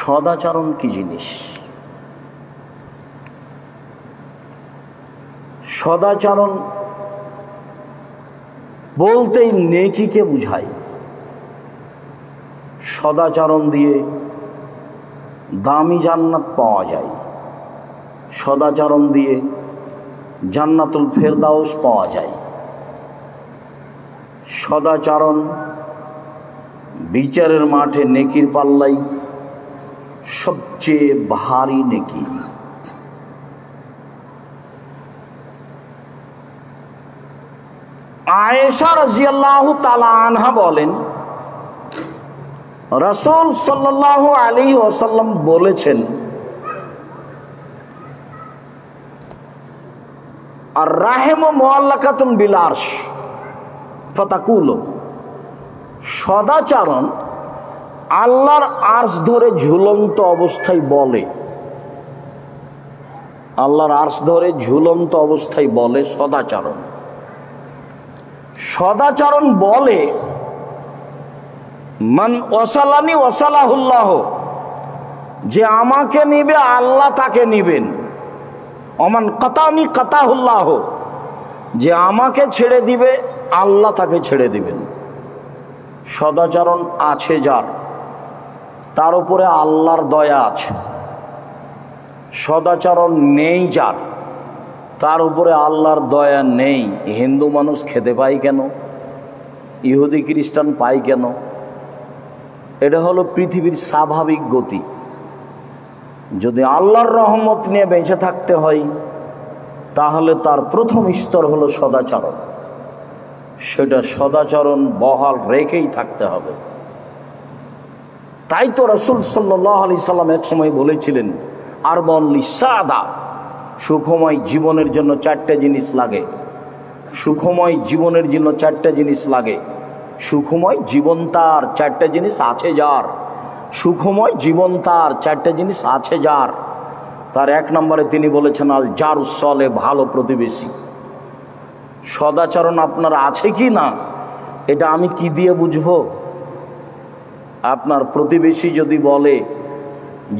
সদাচরণ কি জিনিস? সদাচরণ বলতেই নেকিকে বুঝায়। সদাচরণ দিয়ে দামি জান্নাত পাওয়া যায়। সদাচরণ দিয়ে জান্নাতুল ফেরদাউস পাওয়া যায়। সদাচরণ বিচারের মাঠে নেকির পাল্লাই সবচেয়ে ভারী নেকি। আয়েশা রাদিয়াল্লাহু তাআলা আনহা বলেন, রাসূল সাল্লাল্লাহু আলাইহি ওয়াসাল্লাম বলেছেন, আর রাহিমু মুআল্লাকাতুন বিল আরশ ফাতাকুলু, সদাচরণ আল্লাহর আরশ ধরে ঝুলন্ত অবস্থায় বলে। আল্লাহর আরশ ধরে ঝুলন্ত অবস্থায় বলে সদাচরণ। সদাচরণ বলে মান ওয়াসালানি ওয়াসালাহুল্লাহ, যে আমাকে নিবে আল্লাহ তাকে নিবেন। অমান কাতানি কাতাহুল্লাহ, যে আমাকে ছেড়ে দিবে আল্লাহ তাকে ছেড়ে দিবেন। সদাচরণ আছে যার, তার উপরে আল্লাহর দয়া আছে। সদাচরণ নেই যার, তার উপরে আল্লাহর দয়া নেই। হিন্দু মানুষ খেতে পায় কেন? ইহুদি খ্রিস্টান পায় কেন? এটা হলো পৃথিবীর স্বাভাবিক গতি। যদি আল্লাহর রহমত নিয়ে বেঁচে থাকতে হয় তাহলে তার প্রথম স্তর হলো সদাচরণ। সেটা সদাচরণ বহাল রেখেই থাকতে হবে। তাই তো রাসূল সাল্লাল্লাহু আলাইহি সাল্লাম এক সময় বলেছিলেন, আরবাউন লিসাদা, সুখময় জীবনের জন্য চারটে জিনিস লাগে। সুখময় জীবনের জন্য চারটে জিনিস লাগে। সুখময় জীবন তার চারটে জিনিস আছে যার। সুখময় জীবন তার চারটে জিনিস আছে যার। তার এক নম্বরে তিনি বলেছেন আল জারুস সলে, ভালো প্রতিবেশী। সদাচরণ আপনার আছে কি না এটা আমি কি দিয়ে বুঝবো? আপনার প্রতিবেশী যদি বলে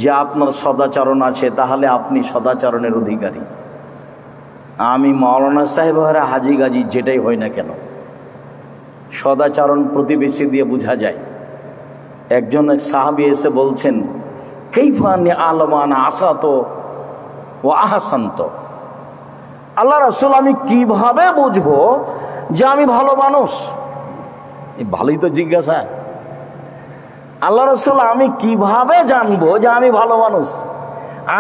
যে আপনার সদাচরণ আছে, তাহলে আপনি সদাচরণের অধিকারী। আমি মাওলানা সাহেব হাজি গাজি যেটাই হয় না কেন, সদাচরণ প্রতিবেশী দিয়ে বোঝা যায়। একজন এক সাহাবী এসে বলছেন, কাইফানি আলমান আসাত ও আহসান্ত, আল্লাহ রাসূল আমি কিভাবে বুঝবো যে আমি ভালো মানুষ? ভালোই তো জিজ্ঞাসা। আল্লাহ রাসূল আমি কিভাবে জানবো যে আমি ভালো মানুষ?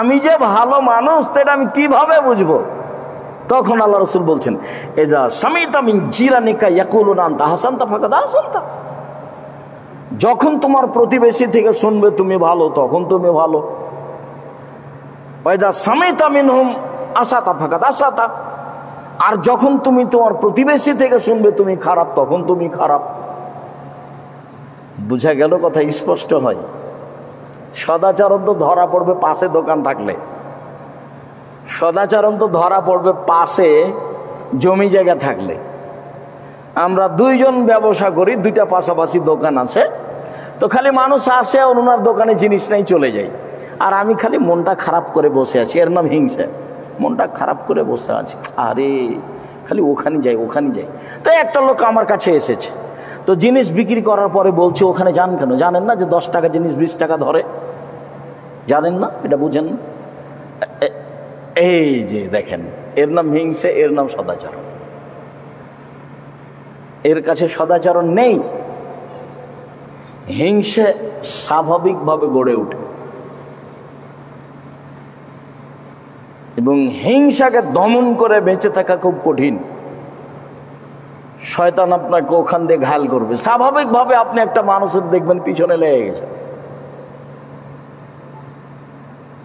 আমি যে ভালো মানুষ সেটা আমি কিভাবে বুঝবো? তখন আল্লাহ রাসূল বলছেন, এদা সামিতা মিন জিরানিকা ইয়াকুলুনা আনতা হাসানতা ফাকাদ আহসানতা, যখন তোমার প্রতিবেশী থেকে শুনবে তুমি ভালো, তখন তুমি ভালো। ওয়াইদা সামিতা মিনহুম আসাতা ফাকাদ আসাতা, আর যখন তুমি তোমার প্রতিবেশী থেকে শুনবে তুমি খারাপ, তখন তুমি খারাপ। বুঝা গেল? কথা স্পষ্ট হয়। সদাচরণ তো ধরা পড়বে পাশে দোকান থাকলে, সদাচরণ তো ধরা পড়বে পাশে জমি জায়গা থাকলে। আমরা দুইজন ব্যবসা করি, দুইটা পাশাপাশি দোকান আছে, তো খালি মানুষ আসে ওনার দোকানে জিনিস নেই চলে যায়, আর আমি খালি মনটা খারাপ করে বসে আছি। এর নাম হিংসা। মনটা খারাপ করে বসে আছি, আরে খালি ওখানে যাই ওখানে যাই। তো একটা লোক আমার কাছে এসেছে, তো জিনিস বিক্রি করার পরে বলছে ওখানে যান কেন? জানেন না যে 10 টাকা জিনিস 20 টাকা ধরে? জানেন না? এটা বুঝেন না? এই যে দেখেন, এর নাম হিংসা, এর নাম সদাচরণ। এর কাছে সদাচরণ নেই। হিংসা স্বাভাবিকভাবে গড়ে ওঠে এবং হিংসাকে দমন করে বেঁচে থাকা খুব কঠিন। শয়তান আপনাকে ওখান দিয়ে ঘায়াল করবে। স্বাভাবিকভাবে আপনি একটা মানুষের দেখবেন পিছনে লেগে গেছে,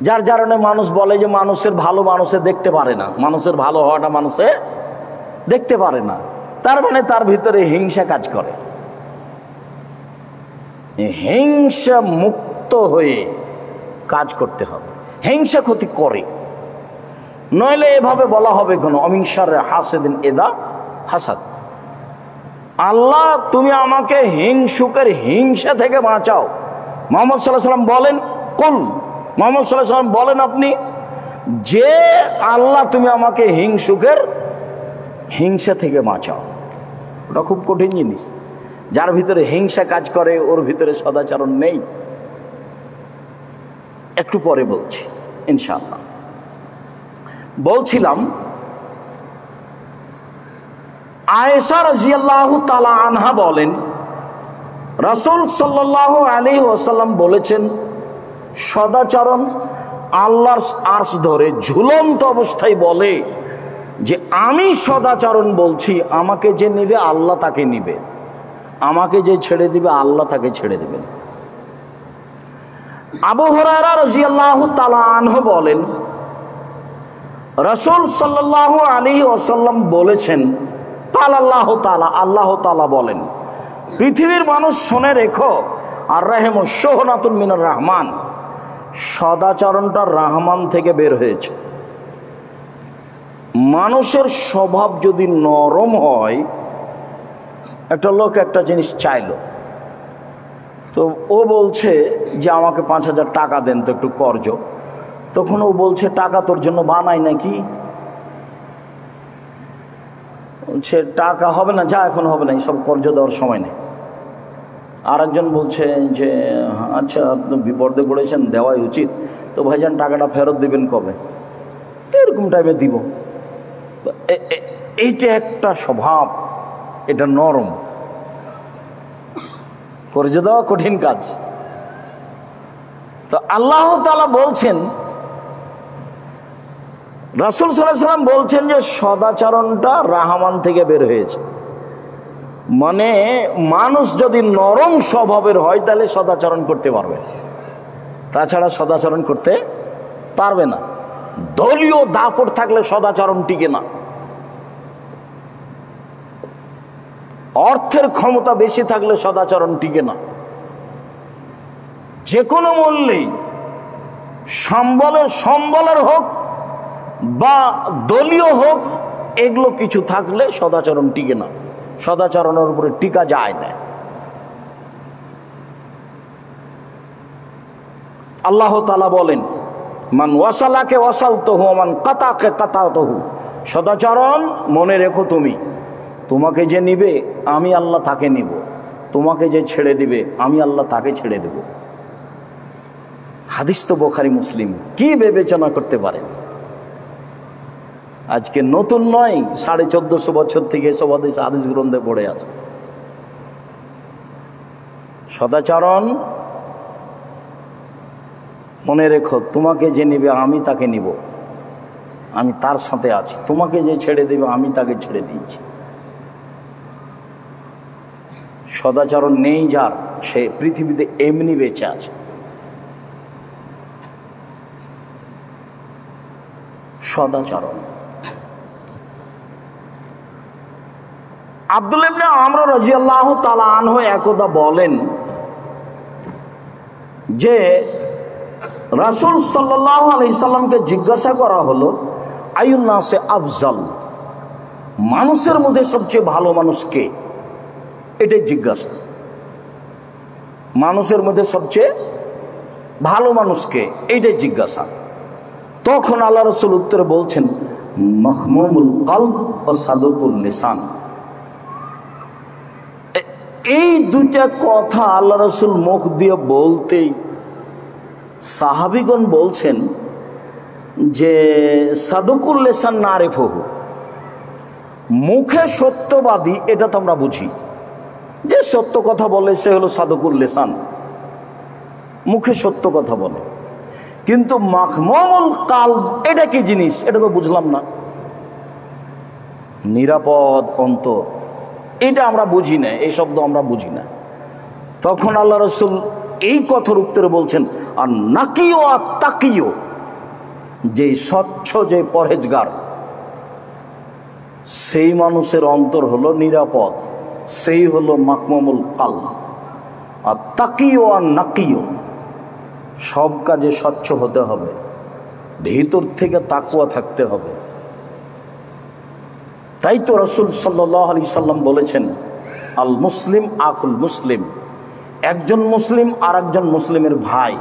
যার কারণে মানুষ বলে যে মানুষের ভালো মানুষে দেখতে পারে না, মানুষের ভালো হওয়াটা মানুষে দেখতে পারে না। তার মানে তার ভিতরে হিংসা কাজ করে। হিংসা মুক্ত হয়ে কাজ করতে হবে। হিংসা ক্ষতি করে, নইলে এভাবে বলা হবে কেন অমিনসার হাসেদিন এদা হাসাদ, আল্লাহ তুমি আমাকে হিংসুকের হিংসা থেকে বাঁচাও। মুহাম্মদ সাল্লাল্লাহু আলাইহি ওয়াসাল্লাম বলেন, কুল, মুহাম্মদ সাল্লাল্লাহু আলাইহি ওয়াসাল্লাম বলেন আপনি যে আল্লাহ তুমি আমাকে হিংসুকের হিংসা থেকে বাঁচাও। ওটা খুব কঠিন জিনিস। যার ভিতরে হিংসা কাজ করে ওর ভিতরে সদাচরণ নেই। একটু পরে বলছি ইনশাআল্লাহ। বলছিলাম আয়েশা রাদিয়াল্লাহু তাআলা আনহা বলেন, রাসূল সাল্লাল্লাহু আলাইহি ওয়াসাল্লাম বলেছেন, সদাচরণ আল্লাহর আরশ ধরে ঝুলন্ত অবস্থায় বলে যে আমি সদাচরণ বলছি, আমাকে যে নেবে আল্লাহ তাকে নিবে, আমাকে যে ছেড়ে দিবে আল্লাহ তাকে ছেড়ে দিবেন। আবু হুরায়রা রাদিয়াল্লাহু তাআলা আনহু বলেন, রাসূল সাল্লাল্লাহু আলাইহি ওয়াসাল্লাম বলেছেন, আল্লাহ তাআলা, আল্লাহ তাআলা বলেন, পৃথিবীর মানুষ শুনে রেখো, আর রাহিমু সোহনাতুন মিনার রহমান, সদাচরণটা রহমান থেকে বের হয়েছে। মানুষের স্বভাব যদি নরম হয়, একটা লোক একটা জিনিস চাইলো, তো ও বলছে যে আমাকে 5000 টাকা দেন তো একটু কর্জ। তখন ও বলছে টাকা তোর জন্য বানাই নাকি? বলছে টাকা হবে না, যা এখন হবে না, এইসব কর্জ দেওয়ার সময় নেই। আর একজন বলছে যে আচ্ছা আপনি বিপদে পড়েছেন, দেওয়াই উচিত, তো ভাইজান টাকাটা ফেরত দিবেন কবে? তো এরকম টাইমে দিব। এইটা একটা স্বভাব, এটা নরম। কর্জ দেওয়া কঠিন কাজ। তো আল্লাহ তাআলা বলছেন, রাসূল সাল্লাল্লাহু আলাইহি ওয়াসাল্লাম বলছেন যে সদাচরণটা রহমান থেকে বের হয়েছে। মানে মানুষ যদি নরম স্বভাবের হয় তাহলে সদাচরণ করতে পারবে, তাছাড়া সদাচরণ করতে পারবে না। দলীয় দাপট থাকলে সদাচরণ টিকে না। অর্থের ক্ষমতা বেশি থাকলে সদাচরণ টিকে না। যে কোনো মূল্যেই সম্বলের হোক বা দলীয় হোক, এগুলো কিছু থাকলে সদাচরণ টিকে না, সদাচরণের উপরে টিকা যায় না। আল্লাহ তাআলা বলেন, মান ওয়াসালাকে ওয়াসালতুহু মান কাতাকে কাতাতুহু। সদাচরণ মনে রেখো, তোমাকে যে নিবে আমি আল্লাহ তাকে নিব, তোমাকে যে ছেড়ে দিবে আমি আল্লাহ তাকে ছেড়ে দেব। হাদিস তো বুখারী মুসলিম। কি বিবেচনা করতে পারেন? আজকে নতুন নয়, 1450 বছর থেকে এসব হাদিস গ্রন্থে পড়ে আছে। সদাচরণ মনে রেখো, তোমাকে যে নিবে আমি তাকে নিব, আমি তার সাথে আছি, তোমাকে যে ছেড়ে দেবে আমি তাকে ছেড়ে দিয়েছি। সদাচরণ নেই যার, সে পৃথিবীতে এমনি বেঁচে আছে। সদাচরণ। আব্দুল্লাহ ইবনে আমর রাদিয়াল্লাহু তাআলা আনহু একদা বলেন যে রাসূল সাল্লাল্লাহু আলাইহি সাল্লামকে জিজ্ঞাসা করা হলো, আইয়ুন নাসে আফজাল, মানুষের মধ্যে সবচেয়ে ভালো মানুষ কে? এটাই জিজ্ঞাসা। মানুষের মধ্যে সবচেয়ে ভালো মানুষ কে, এইটাই জিজ্ঞাসা। তখন আল্লাহ রাসূল উত্তরে বলছেন, মাহমুমুল কলব ও সাদুকুল লিসান। এই দুইটা কথা আল্লাহ রাসূল মুখ দিয়ে বলতেই সাহাবীগণ বলছেন যে সাদুকুল লিসান নারিফুহু, মুখে সত্যবাদী, এটা তো আমরা বুঝি, যে সত্য কথা বলে সে হলো সাদুকুল লিসান, মুখে সত্য কথা বলে। কিন্তু মাহমুমুল কলব এটা কি জিনিস, এটা তো বুঝলাম না। নিরাপদ অন্তর, এটা আমরা বুঝি না, এই শব্দ আমরা বুঝি না। তখন আল্লাহ রাসূল এই কথার উত্তরে বলছেন, আর নাকিও আর তাকিও, যে স্বচ্ছ, যে পরহেজগার, সেই মানুষের অন্তর হলো নিরাপদ, সেই হলো মাহমুমুল কলব। আর তাকিও আর নাকিও, সব কাজে স্বচ্ছ হতে হবে, ভিতর থেকে তাকওয়া থাকতে হবে। তাই তো রাসূল সাল্লাল্লাহু আলাইহি সাল্লাম বলেছেন, আল মুসলিম আখুল মুসলিম, একজন মুসলিম আর একজন মুসলিমের ভাই,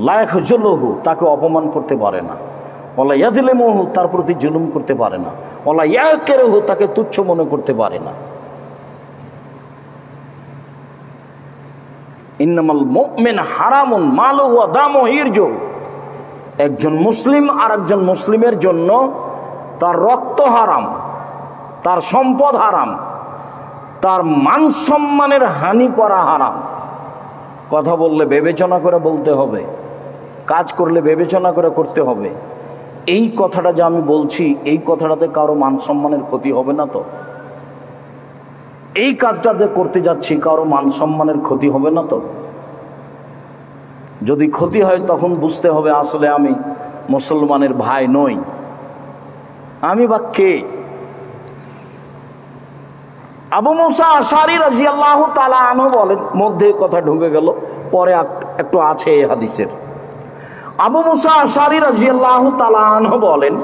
লা ইয়াখজুলুহু, তাকে অপমান করতে পারে না, ওয়ালা ইয়াযলিমুহু, তার প্রতি জুলুম করতে পারে না, ওয়ালা ইয়াকিরুহু, তাকে তুচ্ছ মনে করতে পারে না। ইন্নামাল মুমিন হারামুন মালুহু ওয়া দামুহু ইরজুহু, একজন মুসলিম আর একজন মুসলিমের জন্য তার রক্ত হারাম, তার সম্পদ হারাম, তার মান সম্মানের হানি করা হারাম। কথা বললে বিবেচনা করে বলতে হবে, কাজ করলে বিবেচনা করে করতে হবে। এই কথাটা যে আমি বলছি, এই কথাটাতে কারো মান সম্মানের ক্ষতি হবে না তো? এই কাজটাতে করতে যাচ্ছি, কারো মান সম্মানের ক্ষতি হবে না তো? যদি ক্ষতি হয় তখন বুঝতে হবে আসলে আমি মুসলমানের ভাই নই, আমি বা কে? আবু মুসা আশআরী রাদিয়াল্লাহু তাআলা আনহু বলেন, মধ্যে কথা ঢুকে গেল, পরে একটু আছে এই হাদিসের। আবু মুসা আশআরী রাদিয়াল্লাহু তাআলা আনহু বলেন,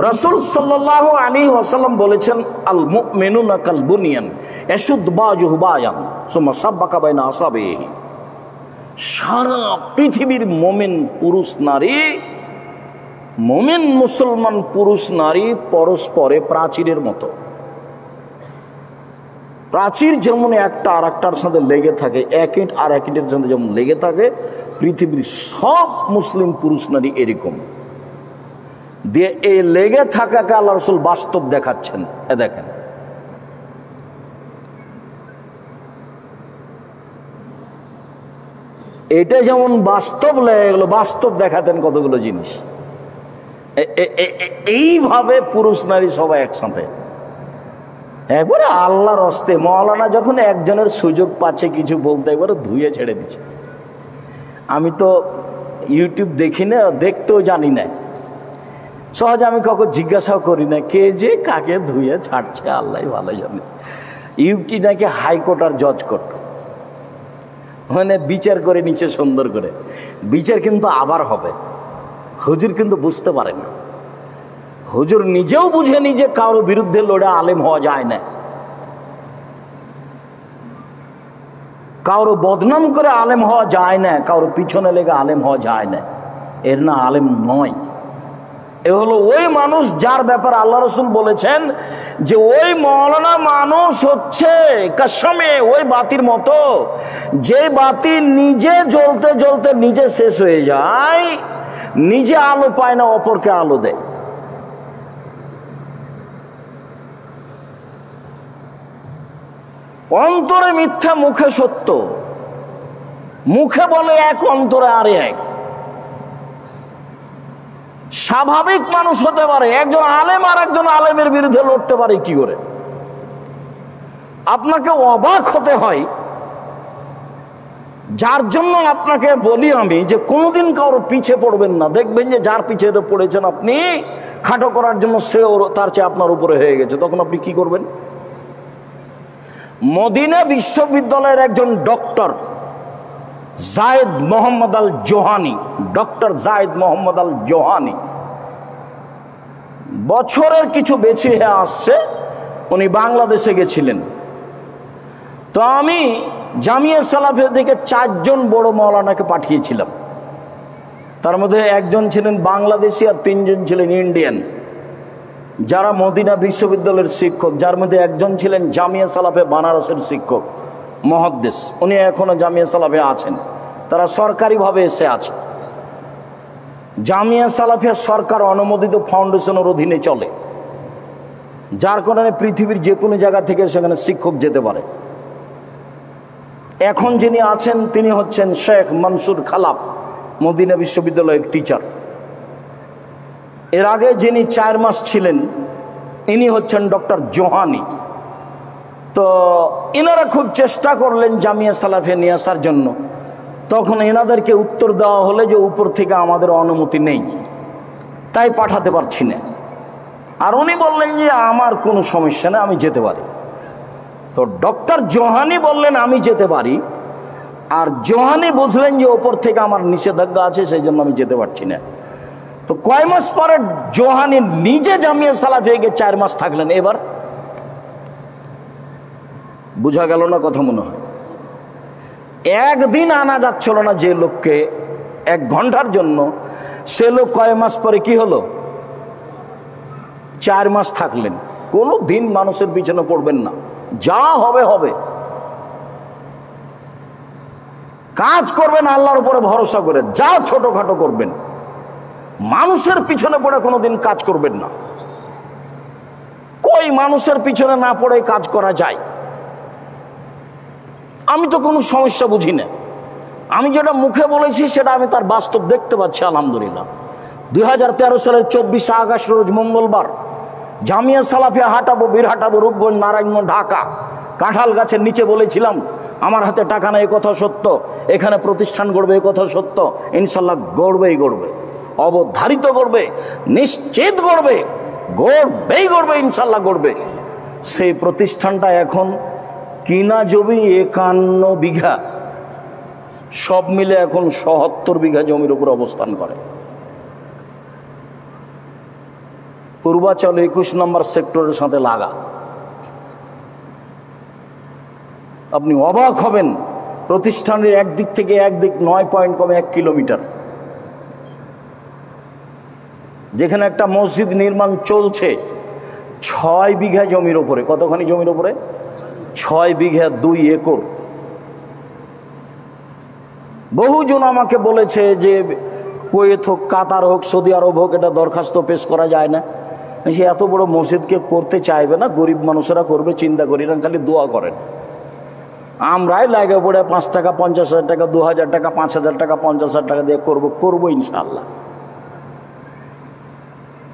রাসূল সাল্লাল্লাহু আলাইহি ওয়াসাল্লাম বলেছেন, আল মুমিনুনা কাল বুনিয়ান ইয়াশুদ্দু বাযুহু বাযান সুম্মা সাব্বাকা বাইনা আসাবিহি। সারা পৃথিবীর মুমিন পুরুষ নারী, মুমিন মুসলমান পুরুষ নারী পরস্পরে প্রাচীরের মতো। প্রাচীর যেমন একটা আর একটার সাথে লেগে থাকে, এক ইট আর এক ইটের সাথে যেমন লেগে থাকে, পৃথিবীর সব মুসলিম পুরুষ নারী এরকম দিয়ে এই লেগে থাকাকে আল্লাহ রাসূল বাস্তব দেখাচ্ছেন। এ দেখেন, এটা যেমন বাস্তব লেগে গেল, বাস্তব দেখাতেন কতগুলো জিনিস। এইভাবে পুরুষ নারী সবাই একসাথে একবারে আল্লাহর হস্তে। মাওলানা যখন একজনের সুযোগ পাচ্ছে কিছু বলতে, একবারে ধুয়ে ছেড়ে দিচ্ছে। আমি তো ইউটিউব দেখি না, দেখতেও জানি না, সহজে আমি কাউকে জিজ্ঞাসাও করি না কে যে কাকে ধুয়ে ছাড়ছে, আল্লাহ ভালো জানে। ইউটি নাকি হাইকোর্ট আর জজ কোর্ট, ওখানে বিচার করে নিচে সুন্দর করে। বিচার কিন্তু আবার হবে, হুজুর কিন্তু বুঝতে পারে না। হুজুর নিজেও বুঝেনি যে কারোর বিরুদ্ধে লড়ে আলেম হওয়া যায় না, কারো বদনাম করে আলেম হওয়া যায় না, কারো পিছনে লেগে আলেম হওয়া যায় না, এর না আলেম নয়। এ হলো ওই মানুষ যার ব্যাপারে আল্লাহ রসুল বলেছেন যে ওই মৌলানা মানুষ হচ্ছে কসমে ওই বাতির মতো, যে বাতি নিজে জ্বলতে জ্বলতে নিজে শেষ হয়ে যায়, নিজে আলো পায় না, অপরকে আলো দেয়। অন্তরে মিথ্যা, মুখে সত্য। মুখে বলে এক, অন্তরে আরে এক। স্বাভাবিক মানুষ হতে পারে, একজন আলেম আর একজন আলেমের বিরুদ্ধে লড়তে পারে কি করে? আপনাকে অবাক হতে হয়, যার জন্য আপনাকে বলি আমি যে কোনোদিন কারো পিছে পড়বেন না। দেখবেন যে যার পিছে পড়েছেন আপনি খাটো করার জন্য, সে তার চেয়ে আপনার উপরে হয়ে গেছে, তখন আপনি কি করবেন? মদিনা বিশ্ববিদ্যালয়ের একজন ডক্টর জায়েদ মোহাম্মদ আল জোহানি, ডক্টর জায়েদ মোহাম্মদ আল জোহানি, বছরের কিছু বেশি হয়ে আসছে, উনি বাংলাদেশে গেছিলেন। তো আমি জামিয়া সালাফিয়া থেকে 4 জন বড় মৌলানাকে পাঠিয়েছিলাম। তার মধ্যে একজন ছিলেন বাংলাদেশি আর 3 জন ছিলেন ইন্ডিয়ান, যারা মদিনা বিশ্ববিদ্যালয়ের শিক্ষক, যার মধ্যে একজন ছিলেন জামিয়া সালাফিয়া বানারসের শিক্ষক মুহাদ্দিস, উনি এখনো জামিয়া সালাফিয়া আছেন, তারা সরকারিভাবে এসে আছে। জামিয়া সালাফিয়া সরকার অনুমোদিত ফাউন্ডেশনের অধীনে চলে, যার কারণে পৃথিবীর যে কোনো জায়গা থেকে সেখানে শিক্ষক যেতে পারে। এখন যিনি আছেন তিনি হচ্ছেন শেখ মনসুর খালাফ, মদিনা বিশ্ববিদ্যালয়ের টিচার। এর আগে যিনি 4 মাস ছিলেন ইনি হচ্ছেন ডক্টর জোহানি। তো এনারা খুব চেষ্টা করলেন জামিয়া সালাফিয়া নিয়ে আসার জন্য, তখন এনাদেরকে উত্তর দেওয়া হলে যে উপর থেকে আমাদের অনুমতি নেই, তাই পাঠাতে পারছি না। আর উনি বললেন যে আমার কোনো সমস্যা নেই, আমি যেতে পারি। তো ডক্টর জোহানি বললেন আমি যেতে পারি, আর জোহানি বুঝলেন যে ওপর থেকে আমার নিষেধাজ্ঞা আছে, সেই জন্য আমি যেতে পারছি না। তো কয় মাস পরে জোহানি নিজে জামিয়া সালাফিয়া গিয়ে 4 মাস থাকলেন। এবার বুঝা গেল না কথা? মনে হয় একদিন আনা যাচ্ছিল না যে লোককে 1 ঘন্টার জন্য, সে লোক কয় মাস পরে কি হলো? 4 মাস থাকলেন। কোনো দিন মানুষের পিছনে পড়বেন না, যা হবে হবে। কাজ করবেন আল্লাহর উপরে ভরসা করে, যা ছোটখাটো করবেন, মানুষের পিছনে পড়ে কোনোদিন কাজ করবেন না। কই মানুষের পিছনে না পড়ে কাজ করা যায়? আমি তো কোনো সমস্যা বুঝি না। আমি যেটা মুখে বলেছি সেটা আমি তার বাস্তব দেখতে পাচ্ছি আলহামদুলিল্লাহ। 2013 সালের 24 আগস্ট রোজ মঙ্গলবার জামিয়া সালাফিয়া হাঁটাবো, বীরহাটাবো, রূপগঞ্জ, নারায়ণগঞ্জ, ঢাকা। কাঁঠাল গাছের নিচে বলেছিলাম আমার হাতে টাকা নেই, কথা সত্য। এখানে প্রতিষ্ঠান গড়বে, কথা সত্য। ইনশাল্লাহ গড়বেই গড়বে, অবধারিত গড়বে, নিশ্চিত গড়বে, গড়বেই গড়বে, ইনশাল্লাহ গড়বে। সেই প্রতিষ্ঠানটা এখন কিনা জমি 51 বিঘা, সব মিলে এখন 77 বিঘা জমির উপর অবস্থান করে। পূর্বাচল 21 নম্বর সেক্টরের সাথে লাগা। আপনি অবাক হবেন, প্রতিষ্ঠানের একদিক থেকে একদিক 9 পয়েন্ট কমে 1 কিলোমিটার। যেখানে একটা মসজিদ নির্মাণ চলছে 6 বিঘা জমির উপরে। কতখানি জমির উপরে? 6 বিঘা 2 একর। বহুজন আমাকে বলেছে যে কুয়েত হোক, কাতার হোক, সৌদি আরব হোক, এটা দরখাস্ত পেশ করা যায় না। সে এত বড় মসজিদকে করতে চাইবে না, গরিব মানুষেরা করবে, চিন্তা করি না, খালি দোয়া করেন। আমরাই লাগে পড়ে 5 টাকা, 50,000 টাকা, 2,000 টাকা, 5,000 টাকা, 50,000 টাকা দিয়ে করবো ইনশাআল্লাহ।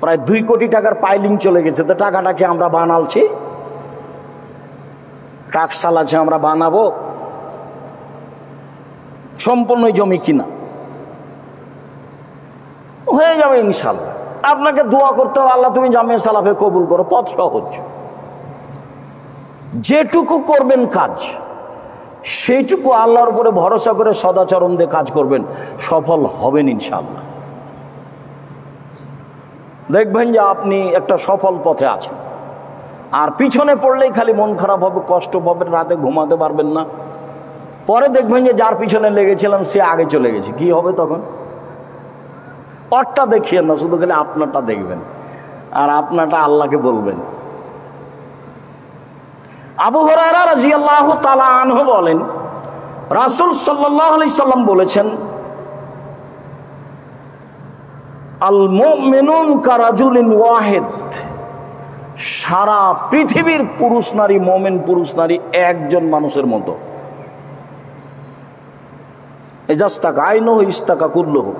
প্রায় 2 কোটি টাকার পাইলিং চলে গেছে। তো টাকাটাকে আমরা বানালছি, টাকশাল আছে, আমরা বানাবো। সম্পূর্ণ জমি কিনা। ইনশাল্লাহ। আপনাকে দোয়া করতে হবে, আল্লাহ তুমি জামিয়া সালাফে কবুল করো, পথ সহজ। যেটুকু করবেন কাজ, সেইটুকু আল্লাহর উপরে ভরসা করে সদাচরণ দিয়ে কাজ করবেন, সফল হবেন ইনশাআল্লাহ। দেখবেন যে আপনি একটা সফল পথে আছেন। আর পিছনে পড়লেই খালি মন খারাপ হবে, কষ্ট পাবেন, রাতে ঘুমাতে পারবেন না। পরে দেখবেন যে যার পিছনে লেগেছিলাম সে আগে চলে গেছে, কি হবে তখন? ওরটা দেখিয়েন না, শুধু খালি আপনারটা দেখবেন, আর আপনারটা আল্লাহকে বলবেন। আবু হুরায়রা রাদিয়াল্লাহু তাআলা আনহু বলেন, রাসূল সাল্লাল্লাহু আলাইহি সাল্লাম বলেছেন, আল মুমিনুন কারাজুলিন ওয়াহিদ, সারা পৃথিবীর পুরুষ নারী, মুমিন পুরুষ নারী একজন মানুষের মতো। ইজাস্তাকা আইনুহু ইস্তাকা কুল্লুহু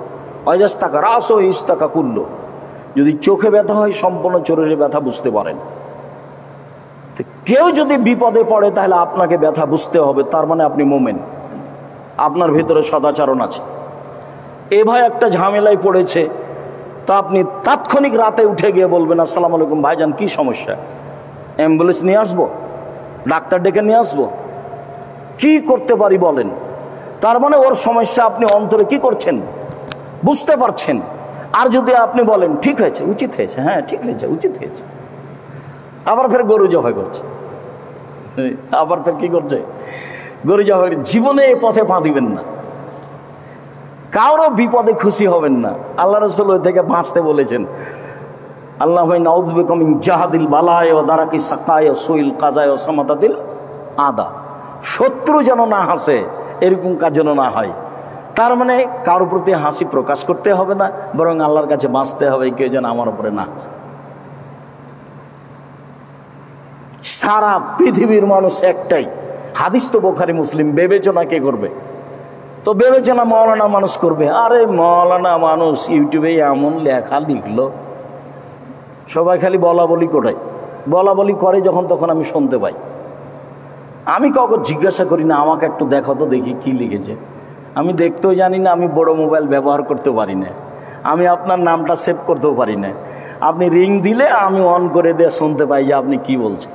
ওয়া ইজাস্তাকা রাসুহু ইস্তাকা কুল্লুহু। যদি চোখে ব্যথা হয় সম্পূর্ণ শরীরে ব্যথা বুঝতে পারেন। কেউ যদি বিপদে পড়ে তাহলে আপনাকে ব্যথা বুঝতে হবে, তার মানে আপনি মুমিন, আপনার ভিতরে সদাচরণ আছে। এ ভাই একটা ঝামেলায় পড়েছে, তা আপনি তাৎক্ষণিক রাতে উঠে গিয়ে বলবেন, আসসালামু আলাইকুম ভাইজান, কি সমস্যা? অ্যাম্বুলেন্স নিয়ে আসবো, ডাক্তার ডেকে নিয়ে আসবো, কি করতে পারি বলেন? তার মানে ওর সমস্যা আপনি অন্তরে কি করছেন, বুঝতে পারছেন। আর যদি আপনি বলেন ঠিক হয়েছে, উচিত হয়েছে, হ্যাঁ ঠিক হয়েছে, উচিত হয়েছে, আবার ফের গরু জবাই করছে, আবার ফের কি করছে, গরু জবাই। জীবনে এই পথে পা দিবেন না, কারো বিপদে খুশি হবেন না। আল্লাহ রাসূল ওই থেকে বাঁচতে বলেছেন, আল্লাহুম্মা নাউযু বিকা মিন জাহাদিল বালায় ওয়া দারাকি সাকায় ওয়া সুইল কাজায় ওয়া সামাতাতিল আদা। শত্রু যেন না হাসে, এরকম কাজ যেন না হয়। তার মানে কারোর প্রতি হাসি প্রকাশ করতে হবে না, বরং আল্লাহর কাছে বাঁচতে হবে, কেউ যেন আমার উপরে না হাসে। সারা পৃথিবীর মানুষ একটাই, হাদিস তো বুখারী মুসলিম। বিবেচনা কে করবে? তো বিবেচনা মৌলানা মানুষ করবে। আরে মৌলানা মানুষ ইউটিউবে এমন লেখা লিখলো, সবাই খালি বলা বলি কোটায়, বলা বলি করে যখন তখন আমি শুনতে পাই। আমি কাউকে জিজ্ঞাসা করি না, আমাকে একটু দেখো তো দেখি কি লিখেছে। আমি দেখতেও জানি না, আমি বড় মোবাইল ব্যবহার করতে পারি না, আমি আপনার নামটা সেভ করতেও পারি না। আপনি রিং দিলে আমি অন করে দিয়ে শুনতে পাই যে আপনি কি বলছেন।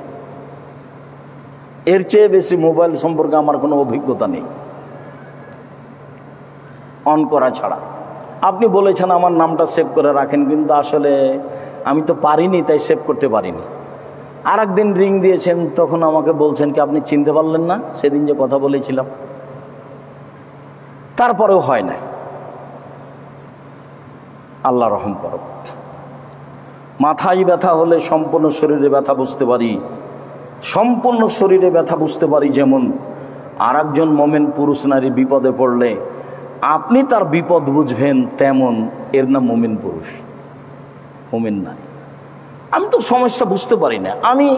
এর চেয়ে বেশি মোবাইল সম্পর্কে আমার কোনো অভিজ্ঞতা নেই, অন করা ছাড়া। আপনি বলেছেন আমার নামটা সেভ করে রাখেন, কিন্তু আসলে আমি তো পারিনি, তাই সেভ করতে পারিনি। আর একদিন রিং দিয়েছেন, তখন আমাকে বলছেন কি আপনি চিনতে পারলেন না সেদিন যে কথা বলেছিলাম। তারপরেও হয় না। আল্লাহ রহম করো। মাথায় ব্যথা হলে সম্পূর্ণ শরীরে ব্যথা বুঝতে পারি, সম্পূর্ণ শরীরে ব্যথা বুঝতে পারি। যেমন আর একজন মোমেন পুরুষ নারী বিপদে পড়লে আপনি তার বিপদ বুঝবেন, তেমন এর নাম মোমেন পুরুষ, মোমেন নারী। আমি তো সমস্যা বুঝতে পারি না। আমি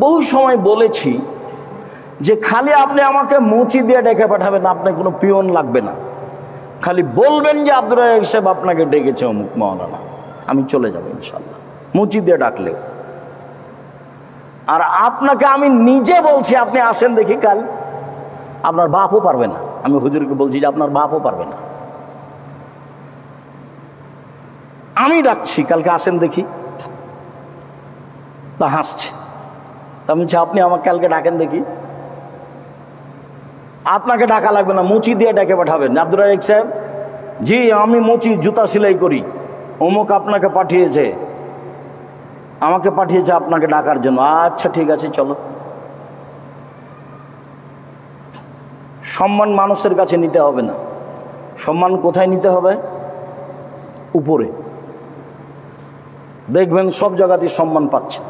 বহু সময় বলেছি যে খালি আপনি আমাকে মুচি দিয়ে ডেকে পাঠাবেন, আপনার কোনো পিয়ন লাগবে না, খালি বলবেন যে আব্দুর রাজ্জাক সাহেব আপনাকে ডেকেছে অমুক মাওলানা, আমি চলে যাব ইনশাল্লাহ, মুচি দিয়ে ডাকলেও। আর আপনাকে আমি নিজে বলছি আপনি আসেন দেখি কাল, আপনার বাপও পারবে না। আমি হুজুরকে বলছি যে আপনার বাপও পারবে না, আমি ডাকছি কালকে আসেন দেখি। তা হাসছে। তা আমি বলছি আপনি আমাকে কালকে ডাকেন দেখি। আপনাকে ডাকা লাগবে না, মুচি দিয়ে ডেকে পাঠাবেন। আব্দুর রাজ্জাক সাহেব, জি আমি মুচি জুতা সেলাই করি, অমুক আপনাকে পাঠিয়েছে, আমাকে পাঠিয়েছে আপনাকে ডাকার জন্য। আচ্ছা ঠিক আছে চলো। সম্মান মানুষের কাছে নিতে হবে না, সম্মান কোথায় নিতে হবে? উপরে। দেখবেন সব জায়গাতেই সম্মান পাচ্ছে,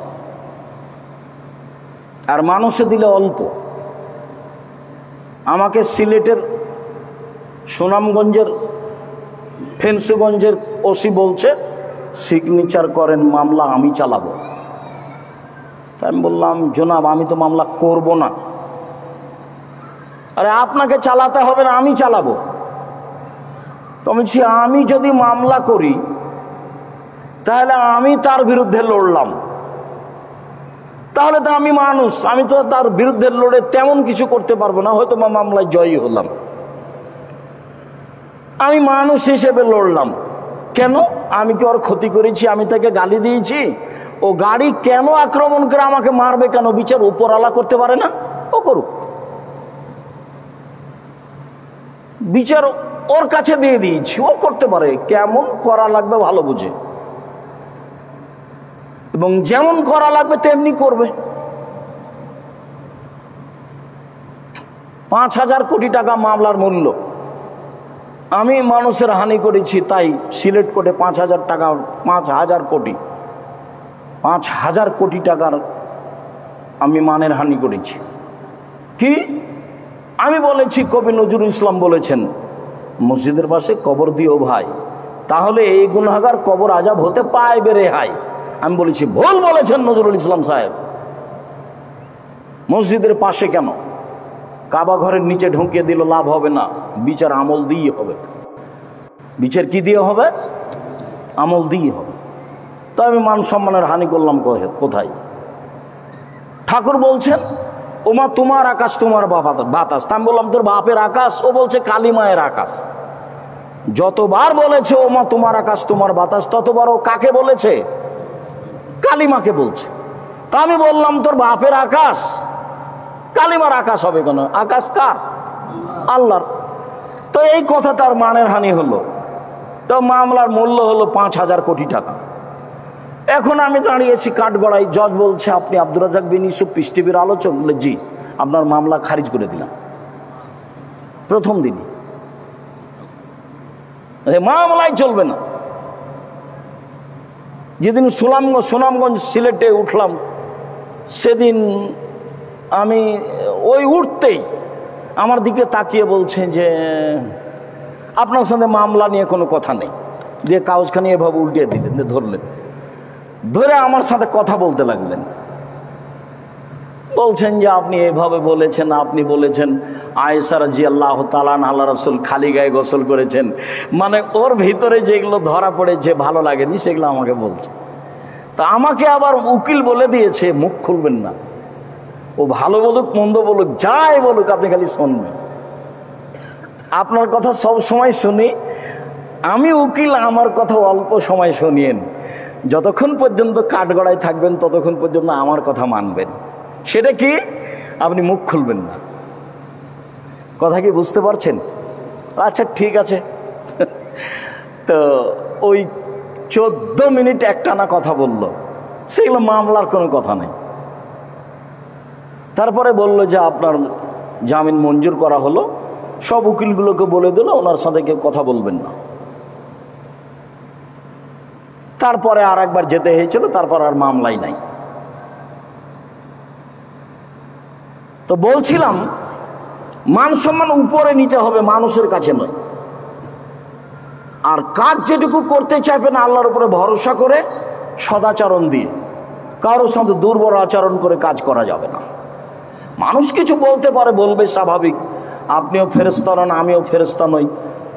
আর মানুষে দিলে অল্প। আমাকে সিলেটের সুনামগঞ্জের ফেন্সুগঞ্জের ওসি বলছে সিগনেচার করেন, মামলা আমি চালাবো। তাই আমি বললাম জনাব আমি তো মামলা করব না। আরে আপনাকে চালাতে হবে না, আমি চালাবো। তো আমি বলছি আমি যদি মামলা করি তাহলে আমি তার বিরুদ্ধে লড়লাম, তাহলে তো আমি মানুষ, আমি তো তার বিরুদ্ধে লড়ে তেমন কিছু করতে পারবো না, হয়তো মামলায় জয়ী হলাম। আমি মানুষ হিসেবে লড়লাম, কেন? আমি কি ওর ক্ষতি করেছি? আমি তাকে গালি দিয়েছি? ও গাড়ি কেন আক্রমণ করে আমাকে মারবে কেন? বিচার উপরওয়ালা করতে পারে না? ও করুক, বিচার ওর কাছে দিয়ে দিয়েছি, ও করতে পারে। কেমন করা লাগবে ভালো বুঝে, এবং যেমন করা লাগবে তেমনি করবে। 5,000 কোটি টাকা মামলার মূল্য। আমি মানুষের হানি করেছি, তাই সিলেট কোর্টে 5,000 টাকা, 5,000 কোটি, 5,000 কোটি টাকার আমি মানের হানি করেছি। কি? আমি বলেছি কবি নজরুল ইসলাম বলেছেন, মসজিদের পাশে কবর দিও ভাই, তাহলে এই গুনাহগার কবর আজাব হতে পাইবে রেহাই। আমি বলেছি ভুল বলেছেন নজরুল ইসলাম সাহেব। মসজিদের পাশে কেন? কাবা ঘরের নিচে ঢুকিয়ে দিল লাভ হবে না, বিচার আমল দিয়ে হবে। বিচার কি দিয়ে হবে? আমল দিয়ে হবে। তো আমি মান সম্মানের হানি করলাম কোথায়? ঠাকুর বলছেন ওমা তোমার আকাশ তোমার বাতাস। আমি বললাম তোর বাপের আকাশ? ও বলছে কালী মায়ের আকাশ। যতবার বলেছে ওমা তোমার আকাশ তোমার বাতাস, ততবার ও কাকে বলেছে? কালিমাকে বলছে। তা আমি বললাম তোর বাপের আকাশ, কালিমার আকাশ হবে কেন? আকাশ কার? আল্লাহর। তো এই কথা তার মানের হানি হলো। তো মামলার মূল্য হলো 5,000 কোটি টাকা। এখন আমি দাঁড়িয়েছি কাঠগড়ায়, জজ বলছে আপনি আব্দুর রাজ্জাক বিন ইউসুফ পিস টিভির আলোচক? বলে জি, আপনার মামলা খারিজ করে দিলাম প্রথম দিনই। মামলায় চলবে না। যেদিন সুনামগঞ্জ সিলেটে উঠলাম, সেদিন আমি ওই উঠতেই আমার দিকে তাকিয়ে বলছে যে আপনার সাথে মামলা নিয়ে কোনো কথা নেই, দিয়ে কাগজখানি এভাবে উল্টিয়ে দিলেন, ধরলেন, ধরে আমার সাথে কথা বলতে লাগলেন। বলছেন যে আপনি এভাবে বলেছেন, আপনি বলেছেন আয়েশা রাদিয়াল্লাহু তাআলা আল্লাহ রাসূল খালি গায়ে গোসল করেছেন। মানে ওর ভিতরে যেগুলো ধরা পড়েছে ভালো লাগেনি, সেগুলো আমাকে বলছে। তা আমাকে আবার উকিল বলে দিয়েছে মুখ খুলবেন না, ও ভালো বলুক মন্দ বলুক যাই বলুক আপনি খালি শুনবেন। আপনার কথা সব সময় শুনি, আমি উকিল, আমার কথা অল্প সময় শুনিয়েন। যতক্ষণ পর্যন্ত কাঠগড়ায় থাকবেন ততক্ষণ পর্যন্ত আমার কথা মানবেন। সেটা কি? আপনি মুখ খুলবেন না। কথা কি বুঝতে পারছেন? আচ্ছা ঠিক আছে। তো ওই 14 মিনিট একটানা কথা বলল, সেগুলো মামলার কোনো কথা নেই। তারপরে বলল যে আপনার জামিন মঞ্জুর করা হলো। সব উকিলগুলোকে বলে দিল ওনার সাথে কেউ কথা বলবেন না। তারপরে আর একবার যেতে হয়েছিল, তারপর আর মামলাই নাই। তো বলছিলাম মান সম্মান উপরে নিতে হবে, মানুষের কাছে নয়। আর কাজ যেটুকু করতে চাইবেন আল্লাহর উপরে ভরসা করে, সদাচরণ দিয়ে, কারোর সাথে দুর্বল আচরণ করে কাজ করা যাবে না। মানুষ কিছু বলতে পারে, বলবে, স্বাভাবিক। আপনিও ফেরেশতা নন, আমিও ফেরেশতা নই।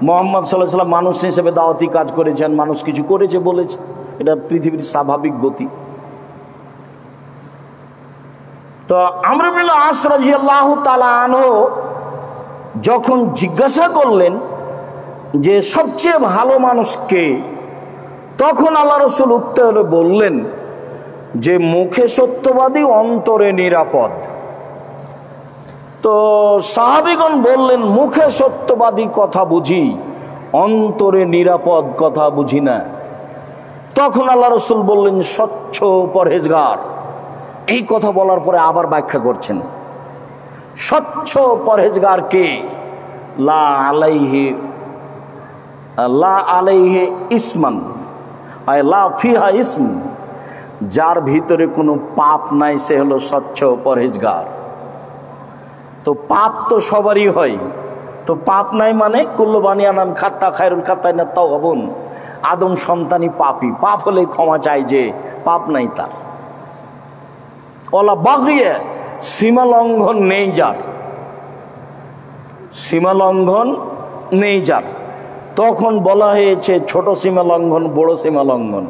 মুহাম্মদ সাল্লাল্লাহু আলাইহি ওয়াসাল্লাম মানুষ হিসেবে দাওয়াতি কাজ করেছেন, মানুষ কিছু করেছে বলেছে, এটা পৃথিবীর স্বাভাবিক গতি। তো আমর ইবনে আস রাদিয়াল্লাহু তাআলা আনহু যখন জিজ্ঞাসা করলেন যে সবচেয়ে ভালো মানুষ কে, তখন আল্লাহ রাসূল উত্তরে বললেন যে মুখে সত্যবাদী, অন্তরে নিরাপদ। তো সাহাবীগণ বললেন মুখে সত্যবাদী কথা বুঝি, অন্তরে নিরাপদ কথা বুঝি না। তখন আল্লাহ রাসূল বললেন স্বচ্ছ পরহেজগার। এই কথা বলার পরে আবার ব্যাখ্যা করছেন স্বচ্ছ পরহেজগার কে? লা আলাইহি ইসমান, লা ফিহা ইসম, যার ভিতরে কোনো পাপ নাই সে হলো স্বচ্ছ পরহেজগার। তো পাপ তো সবারই হয়, তো পাপ নাই মানে কুল্লু বানিয়ানান খাত্তা খায়রুল খাত্তাইনা তাওয়াবুন, আদম সন্তানই পাপী, পাপ হলে ক্ষমা চাই, যে পাপ নাই তার। ওলা বাগিয়ে, সীমা লঙ্ঘন নেই যার, সীমা লঙ্ঘন নেই যার। তখন বলা হয়েছে ছোট সীমা লঙ্ঘন, বড় সীমা লঙ্ঘন।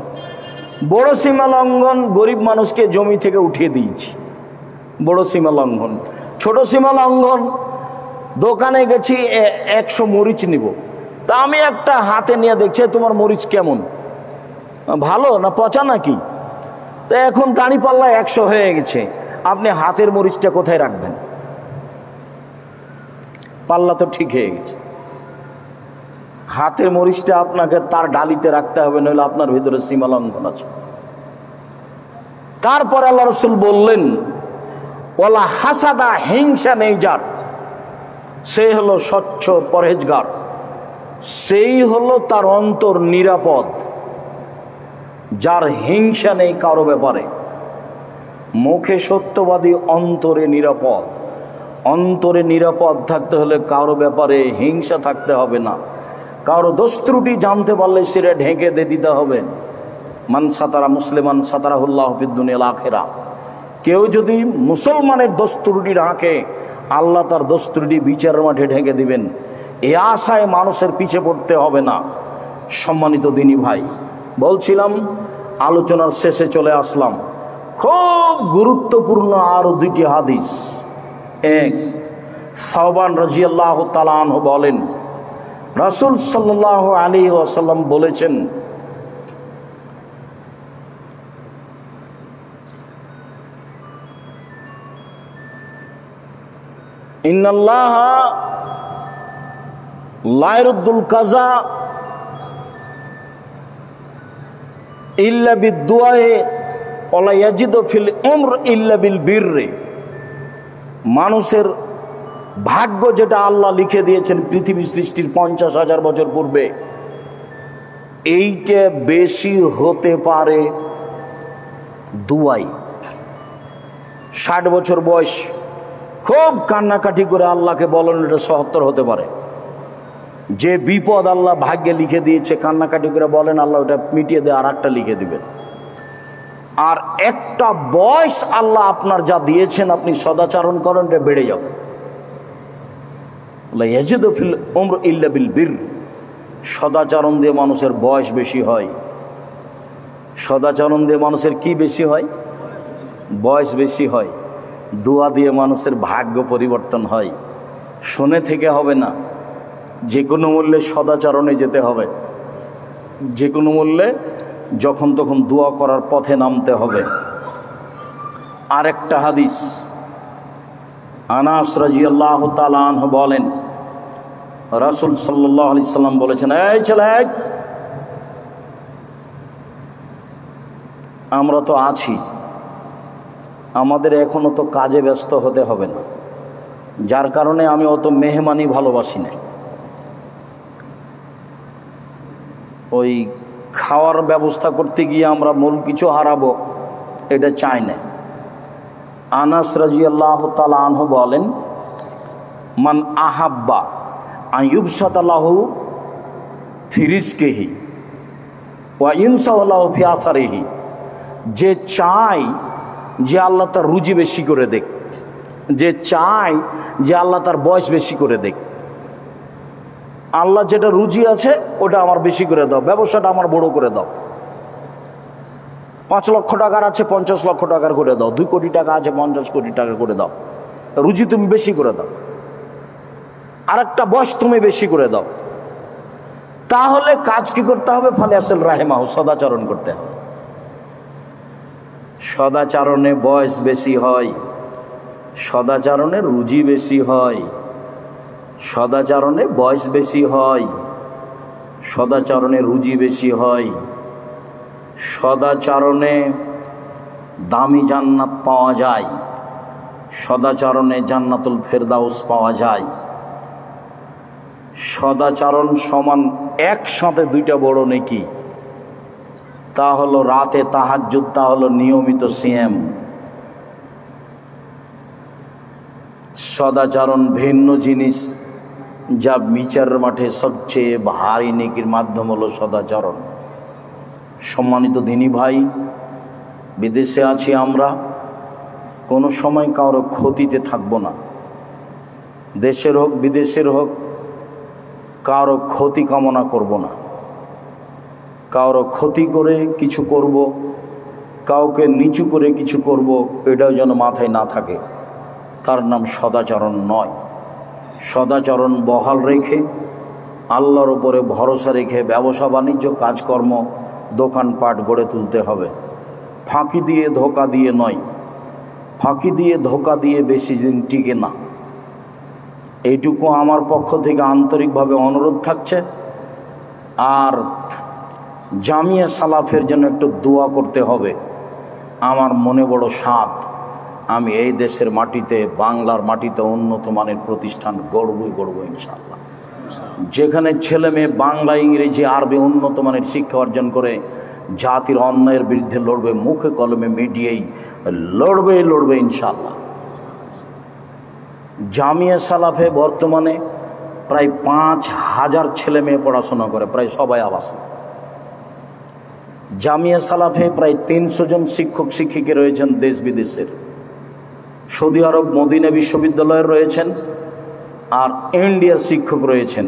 বড় সীমা লঙ্ঘন গরিব মানুষকে জমি থেকে উঠিয়ে দিয়েছি, বড় সীমা লঙ্ঘন। ছোট সীমা লঙ্ঘন দোকানে গেছি 100 মরিচ নিব, তা তা আমি একটা হাতে নিয়ে দেখছি তোমার মরিচ কেমন, ভালো না পচা নাকি? তো এখন দাঁড়িপাল্লা 100 হয়ে গেছে, আপনি হাতের মরিচটা কোথায় রাখবেন? পাল্লা তো ঠিক হয়ে গেছে, হাতের মরিচটা আপনাকে তার ডালিতে রাখতে হবে, নইলে আপনার ভিতরে সীমা লঙ্ঘন আছে। তারপর আল্লাহ রাসূল বললেন, ওয়ালা হাসাদা, হিংসা নেই যার, সে হলো স্বচ্ছ পরহেজগার, সেই হলো তার অন্তর নিরাপদ। যার হিংসা নেই কারো ব্যাপারে, মুখে সত্যবাদী, অন্তরে নিরাপদ। অন্তরে নিরাপদ থাকতে হলে কারো ব্যাপারে হিংসা থাকতে হবে না। কারো দোষ ত্রুটি জানতে পারলে সেটা ঢেকে দিতে হবে। মান সাতারা মুসলিমান সাতারাহুল্লাহ ফিদ দুনিয়াল আখিরা। কেউ যদি মুসলমানের দোষ ত্রুটি রাখে, আল্লাহ তার দোষ ত্রুটি বিচারের মাঠে ঢেকে দিবেন। এ আশায় মানুষের পিছে পড়তে হবে না। সম্মানিত দিনী ভাই, বলছিলাম আলোচনার শেষে চলে আসলাম। খুব গুরুত্বপূর্ণ আরো 2টি হাদিস। এক, সাওবান রাদিয়াল্লাহু তাআলা আনহু বলেন, রাসূল সাল্লাল্লাহু আলাইহি ওয়াসাল্লাম বলেছেন, ইন্নাল্লাহা লা ইয়ারুদ্দুল কাযা ইল্লা বিদ-দুআয়ে ওয়া লা ইয়াজিদু ফিল উমর ইল্লা বিল বিররি। মানুষের ভাগ্য যেটা আল্লাহ লিখে দিয়েছেন পৃথিবী সৃষ্টির 50,000 বছর পূর্বে, এইটা বেশি হতে পারে দুয়াই। 60 বছর বয়স খুব কান্নাকাটি করে আল্লাহকে বলেন, এটা ৭০ হতে পারে। যে বিপদ আল্লাহ ভাগ্যে লিখে দিয়েছে, কান্নাকাটি করে বলেন আল্লাহ ওটা মিটিয়ে দিয়ে আর একটা লিখে দিবেন। আর একটা বয়স আল্লাহ আপনার যা দিয়েছেন, আপনি সদাচরণ করেন, এটা বেড়ে যাবে। ইয়াজিদু ফিল উমর ইল্লা বিল বির। সদাচরণ দিয়ে মানুষের বয়স বেশি হয়। সদাচরণ দিয়ে মানুষের কি বেশি হয়? বয়স বেশি হয়। দোয়া দিয়ে মানুষের ভাগ্য পরিবর্তন হয়। শুনে থেকে হবে না, যে কোনো মূল্যে সদাচরণে যেতে হবে। যে কোনো মূল্যে যখন তখন দোয়া করার পথে নামতে হবে। আরেকটা হাদিস, আনাস রাদিয়াল্লাহু তাআলা আনহু বলেন, রাসূল সাল্লাল্লাহু আলাইহি সাল্লাম বলেছেন, এই ছেলে, আমরা তো আছি, আমাদের এখনো তো কাজে ব্যস্ত হতে হবে না, যার কারণে আমি অত মেহমানি ভালোবাসি না। ওই খাওয়ার ব্যবস্থা করতে গিয়ে আমরা মূল কিছু হারাবো, এটা চাই না। আনাস রাদিয়াল্লাহু তাআলা আনহু বলেন, মান আহাব্বা আন ইউবসাতা লাহু ফি রিজকিহি ওয়া ইনসাহু লাহু ফি আসারিহি। যে চায় যে আল্লাহ তার রুজি বেশি করে দেখ, যে চায় যে আল্লাহ তার বয়স বেশি করে দেখ, আল্লাহ যেটা রুজি আছে ওটা আমার বেশি করে দাও, ব্যবসাটা আমার বড় করে দাও। 5 লক্ষ টাকার আছে 50 লক্ষ টাকার করে দাও, 2 কোটি টাকা আছে 50 কোটি টাকা করে দাও। রুজি তুমি বেশি করে দাও, আরেকটা বয়স তুমি বেশি করে দাও। তাহলে কাজ কি করতে হবে? ফালিয়াসিল রাহিমাহু, সদাচরণ করতে হবে। সদাচরণে বয়স বেশি হয়, সদাচরণে রুজি বেশি হয়, সদাচরণে বয়স বেশি হয়, সদাচরণে রুজি বেশি হয়। সদাচরণে দামি জান্নাত পাওয়া যায়, সদাচরণে জান্নাতুল ফেরদাউস পাওয়া যায়। সদাচরণ সমান একসাথে 2টা বড় নেকি, তা হলো রাতে তাহাজ্জুদ, তা হলো নিয়মিত সিয়াম। সদাচরণ ভিন্ন জিনিস, যা বিচারের মাঠে সবচেয়ে ভারী নেকির মাধ্যম হলো সদাচরণ। সম্মানিত দিনী ভাই, বিদেশে আছি আমরা, কোনো সময় কারো ক্ষতিতে থাকবো না। দেশের হোক বিদেশের হোক, কারো ক্ষতি কামনা করব না। কারো ক্ষতি করে কিছু করব, কাউকে নিচু করে কিছু করব, এটাও যেন মাথায় না থাকে। তার নাম সদাচরণ নয়। সদাচরণ বহাল রেখে আল্লাহর উপরে ভরসা রেখে ব্যবসা বাণিজ্য কাজকর্ম দোকানপাট গড়ে তুলতে হবে। ফাঁকি দিয়ে ধোঁকা দিয়ে নয়, ফাঁকি দিয়ে ধোঁকা দিয়ে বেশি দিন টিকে না। এইটুকু আমার পক্ষ থেকে আন্তরিকভাবে অনুরোধ থাকছে। আর জামিয়া সালাফের জন্য একটু দোয়া করতে হবে। আমার মনে বড় সাধ, আমি এই দেশের মাটিতে, বাংলার মাটিতে উন্নত মানের প্রতিষ্ঠান গড়বই ইনশাআল্লাহ। যেখানে ছেলে মেয়ে বাংলা, ইংরেজি, আরবি উন্নত মানের শিক্ষা অর্জন করে জাতির অন্যায়ের বিরুদ্ধে লড়বে, মুখে কলমে মিডিয়াই লড়বে ইনশাআল্লাহ। জামিয়া সালাফে বর্তমানে প্রায় 5,000 ছেলে মেয়ে পড়াশোনা করে, প্রায় সবাই আবাসিক। জামিয়া সালাফে প্রায় 300 জন শিক্ষক শিক্ষিকা রয়েছেন দেশ বিদেশের। সৌদি আরব মদিনা বিশ্ববিদ্যালয়ের রয়েছেন, আর ইন্ডিয়ার শিক্ষক রয়েছেন।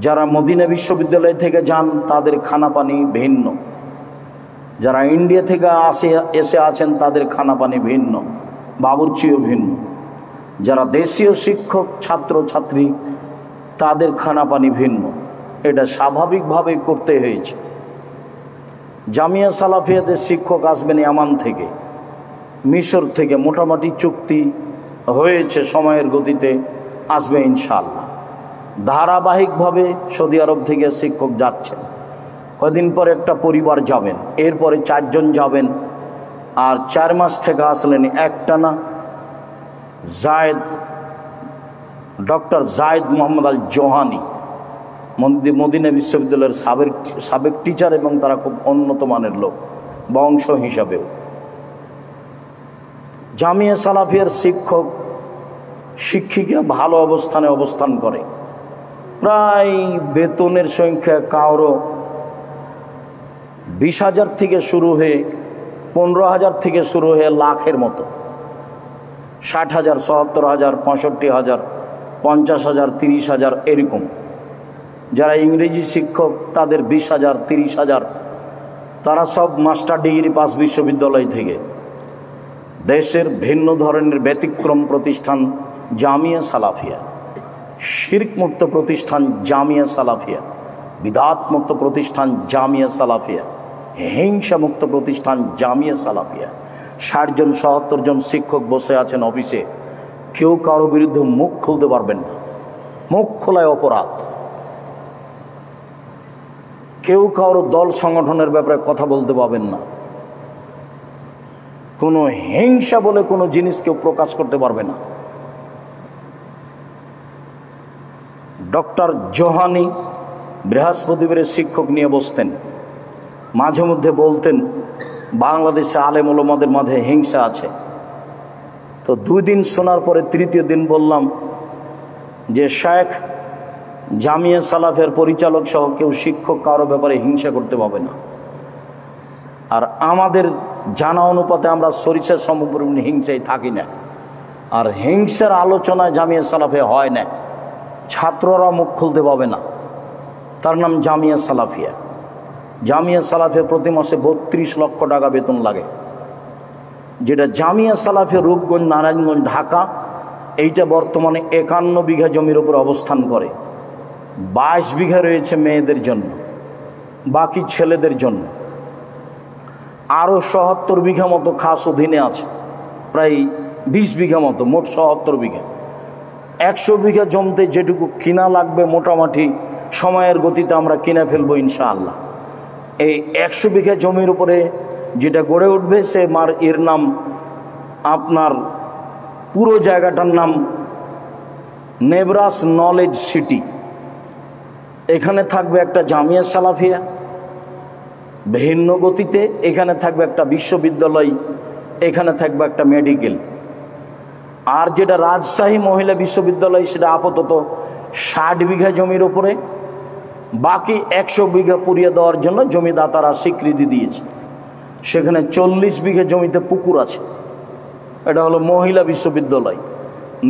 যারা মদিনা বিশ্ববিদ্যালয় থেকে যান তাদের খানা পানি ভিন্ন, যারা ইন্ডিয়া থেকে এসে আছেন তাদের খানা পানি ভিন্ন, বাবুর্চিও ভিন্ন। যারা দেশীয় শিক্ষক ছাত্র ছাত্রী তাদের খানা পানি ভিন্ন। এটা স্বাভাবিকভাবে করতে হয়েছে। জামিয়া সালাফিয়াদের শিক্ষক আসবেন ইয়ামান থেকে, মিশর থেকে, মোটামুটি চুক্তি হয়েছে, সময়ের গতিতে আসবে ইনশাআল্লাহ। ধারাবাহিকভাবে সৌদি আরব থেকে শিক্ষক যাচ্ছেন। কদিন পর একটা পরিবার যাবেন, এরপরে 4 জন যাবেন, আর 4 মাস থেকে আসলেন একটানা ডক্টর জায়েদ মোহাম্মদ আল জোহানি, মদিনা বিশ্ববিদ্যালয়ের সাবেক টিচার, এবং তারা খুব উন্নত মানের লোক বংশ হিসাবেও। জামিয়া সালাফিয়ার শিক্ষক শিক্ষিকা ভালো অবস্থানে অবস্থান করে। প্রায় বেতনের সংখ্যা কারো 20,000 থেকে শুরু হয়ে 15,000 থেকে শুরু হয়ে লাখের মতো, 60,000, 70,000, 65,000, 50,000, 30,000 এরকম। যারা ইংরেজি শিক্ষক তাদের 20,000, 30,000, তারা সব মাস্টার ডিগ্রি পাস বিশ্ববিদ্যালয় থেকে। দেশের ভিন্ন ধরনের ব্যতিক্রম প্রতিষ্ঠান জামিয়া সালাফিয়া, শিরক মুক্ত প্রতিষ্ঠান জামিয়া সালাফিয়া, বিদআত মুক্ত প্রতিষ্ঠান জামিয়া সালাফিয়া, হিংসা মুক্ত প্রতিষ্ঠান জামিয়া সালাফিয়া। 60 জন 70 জন শিক্ষক বসে আছেন অফিসে, কেউ কারো বিরুদ্ধে মুখ খুলতে পারবেন না। মুখ খোলায় অপরাধ। কেউ কারো দল সংগঠনের ব্যাপারে কথা বলতে পারবেন না। কোনো হিংসা বলে কোনো জিনিস কেউ প্রকাশ করতে পারবে না। ডক্টর জোহানি বৃহস্পতিবারের শিক্ষক নিয়ে বসতেন, মাঝে মধ্যে বলতেন বাংলাদেশে আলেম ওলামাদের মাঝে হিংসা আছে। তো 2 দিন শোনার পরে 3য় দিন বললাম যে শেখ, জামিয়া সালাফের পরিচালক সহ কেউ শিক্ষক কারো ব্যাপারে হিংসা করতে পারবে না। আর আমাদের জানা অনুপাতে আমরা সরিষার সমপরিমাণ হিংসায় থাকি না। আর হিংসার আলোচনায় জামিয়া সালাফে হয় না, ছাত্ররা মুখ খুলতে পাবে না। তার নাম জামিয়া সালাফিয়া। জামিয়া সালাফে প্রতি মাসে 32 লক্ষ টাকা বেতন লাগে। যেটা জামিয়া সালাফে রূপগঞ্জ, নারায়ণগঞ্জ, ঢাকা, এইটা বর্তমানে 51 বিঘা জমির উপর অবস্থান করে। 22 বিঘা রয়েছে মেয়েদের জন্য, বাকি ছেলেদের জন্য। আরও 77 বিঘা মতো খাস অধীনে আছে, প্রায় 20 বিঘা মতো, মোট 77 বিঘা। 100 বিঘা জমিতে যেটুকু কিনা লাগবে মোটামুটি সময়ের গতিতে আমরা কিনে ফেলবো ইনশাআল্লাহ। এই 100 বিঘা জমির উপরে যেটা গড়ে উঠবে সে এর নাম, আপনার পুরো জায়গাটার নাম নেবরাস নলেজ সিটি। এখানে থাকবে একটা জামিয়া সালাফিয়া ভিন্ন গতিতে, এখানে থাকবে একটা বিশ্ববিদ্যালয়, এখানে থাকবে একটা মেডিকেল। আর যেটা রাজশাহী মহিলা বিশ্ববিদ্যালয় সেটা আপাতত 60 বিঘা জমির উপরে, বাকি 100 বিঘা পুড়িয়ে দেওয়ার জন্য জমিদাতারা স্বীকৃতি দিয়েছে। সেখানে 40 বিঘা জমিতে পুকুর আছে। এটা হলো মহিলা বিশ্ববিদ্যালয়,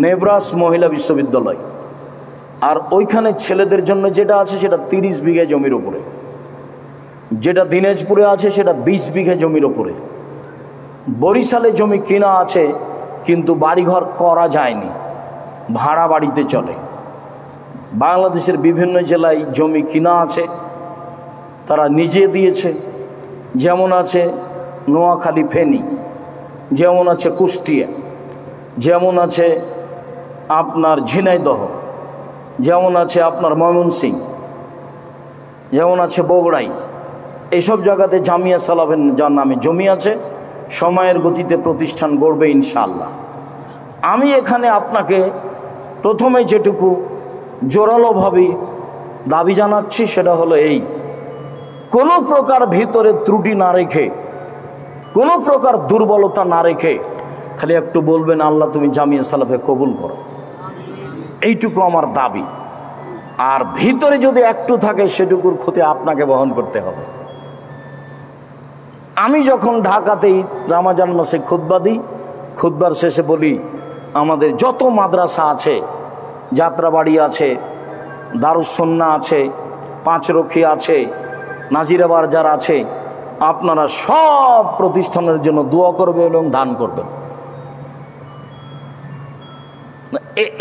নেবরাস মহিলা বিশ্ববিদ্যালয়। আর ওইখানে ছেলেদের জন্য যেটা আছে সেটা 30 বিঘা জমির উপরে। যেটা দিনাজপুরে আছে সেটা 20 বিঘা জমির উপরে। বরিশালে জমি কিনা আছে কিন্তু বাড়িঘর করা যায়নি, ভাড়া বাড়িতে চলে। বাংলাদেশের বিভিন্ন জেলায় জমি কিনা আছে, তারা নিজে দিয়েছে। যেমন আছে নোয়াখালী, ফেনী, যেমন আছে কুষ্টিয়া, যেমন আছে আপনার ঝিনাইদহ, যেমন আছে আপনার ময়মনসিংহ, যেমন আছে বগুড়াই। এইসব জায়গাতে জামিয়া সালাফের যার নামে জমি আছে, সময়ের গতিতে প্রতিষ্ঠান গড়বে ইনশাআল্লাহ। আমি এখানে আপনাকে প্রথমে যেটুকু জোরালোভাবে দাবি জানাচ্ছি সেটা হলো এই, কোনো প্রকার ভিতরে ত্রুটি না রেখে, কোনো প্রকার দুর্বলতা না রেখে খালি একটু বলবেন আল্লাহ তুমি জামিয়া সালাফে কবুল করো, এইটুকু আমার দাবি। আর ভিতরে যদি একটু থাকে সেটুকুর ক্ষতি আপনাকে বহন করতে হবে। আমি যখন ঢাকাতেই রমজান মাসে খুতবা দিই, খুতবার শেষে বলি আমাদের যত মাদ্রাসা আছে, যাত্রাবাড়ি আছে, দারুস সুন্নাহ আছে, পাঁচরখি আছে, নাজিরাবাজার যারা আছে, আপনারা সব প্রতিষ্ঠানের জন্য দোয়া করবে এবং দান করবেন।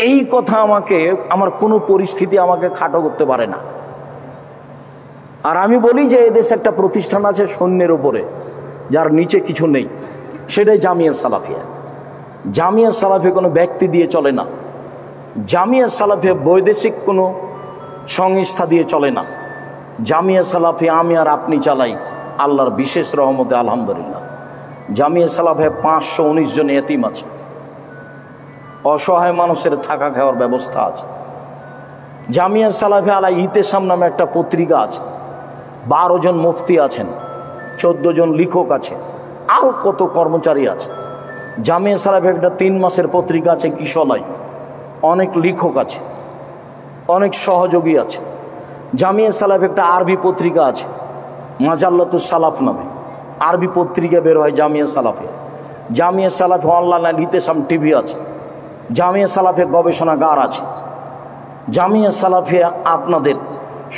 এই কথা আমাকে, আমার কোনো পরিস্থিতি আমাকে খাটো করতে পারে না। আর আমি বলি যে এদেশে একটা প্রতিষ্ঠান আছে শূন্যের উপরে, যার নিচে কিছু নেই, সেটাই জামিয়া সালাফিয়া। জামিয়া সালাফিয়া কোনো ব্যক্তি দিয়ে চলে না, জামিয়া সালাফিয়া বৈদেশিক কোনো সংস্থা দিয়ে চলে না। জামিয়া সালাফিয়া আমি আর আপনি চালাই আল্লাহর বিশেষ রহমতে, আলহামদুলিল্লাহ। জামিয়া সালাফিয়া 519 জন এতিম আছে, অসহায় মানুষের থাকা খাওয়ার ব্যবস্থা আছে। জামিয়া সালাফিয়া আলা ইতেসাম নামে একটা পত্রিকা আছে, 12 জন মুফতি আছেন, 14 জন লেখক আছে, আরও কত কর্মচারী আছে। জামিয়া সালাফিয়া একটা 3 মাসের পত্রিকা আছে কিশলাই, অনেক লেখক আছে, অনেক সহযোগী আছে। জামিয়া সালাফিয়া একটা আরবি পত্রিকা আছে, মাজাল্লাতুস সালাফ নামে আরবি পত্রিকা বের হয় জামিয়া সালাফিয়া। জামিয়া সালাফিয়া অনলাইন ইতেসাম টিভি আছে, জামিয়া সালাফিয়া গবেষণাগার আছে। জামিয়া সালাফিয়া আপনাদের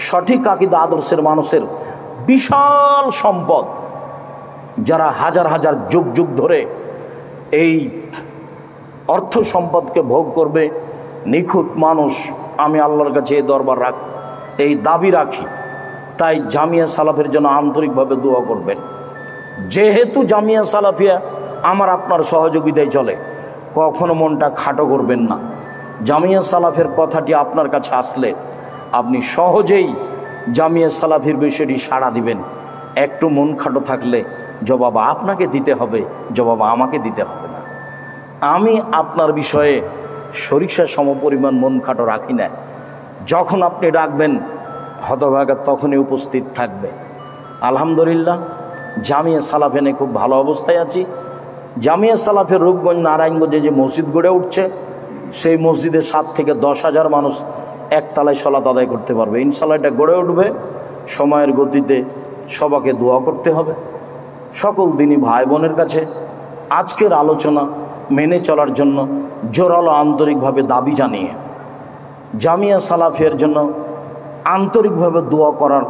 সঠিক আকীদা আদর্শের মানুষের বিশাল সম্পদ, যারা হাজার হাজার যুগ যুগ ধরে এই অর্থ সম্পদকে ভোগ করবে। নিখুঁত মানুষ, আমি আল্লাহর কাছে এই দরবার রাখি, এই দাবি রাখি। তাই জামিয়া সালাফের জন্য আন্তরিকভাবে দোয়া করবেন। যেহেতু জামিয়া সালাফিয়া আমার আপনার সহযোগিতায় চলে, কখনো মনটা খাটো করবেন না। জামিয়া সালাফের কথাটি আপনার কাছে আসলে আপনি সহজেই জামিয়া সালাফির বিষয়টি সাড়া দিবেন। একটু মন খাটো থাকলে জবাব আপনাকে দিতে হবে, জবাব আমাকে দিতে হবে না। আমি আপনার বিষয়ে সরিষা সমপরিমাণ মন খাটো রাখি না। যখন আপনি ডাকবেন হতভাগা তখনই উপস্থিত থাকবে। আলহামদুলিল্লাহ, জামিয়া সালাফে নিয়ে খুব ভালো অবস্থায় আছি। জামিয়া সালাফের রূপগঞ্জ নারায়ণগঞ্জে যে মসজিদ গড়ে উঠছে, সেই মসজিদে 7 থেকে 10,000 মানুষ একতলায় সালাত আদায় করতে পারবে ইনশাআল্লাহ। এটা গড়ে উঠবে সময়ের গতিতে। সবাইকে দোয়া করতে হবে। সকল দিনই ভাই বোনের কাছে আজকের আলোচনা মেনে চলার জন্য জোরালো আন্তরিকভাবে দাবি জানিয়ে জামিয়া সালাফিয়ার জন্য আন্তরিকভাবে দোয়া করার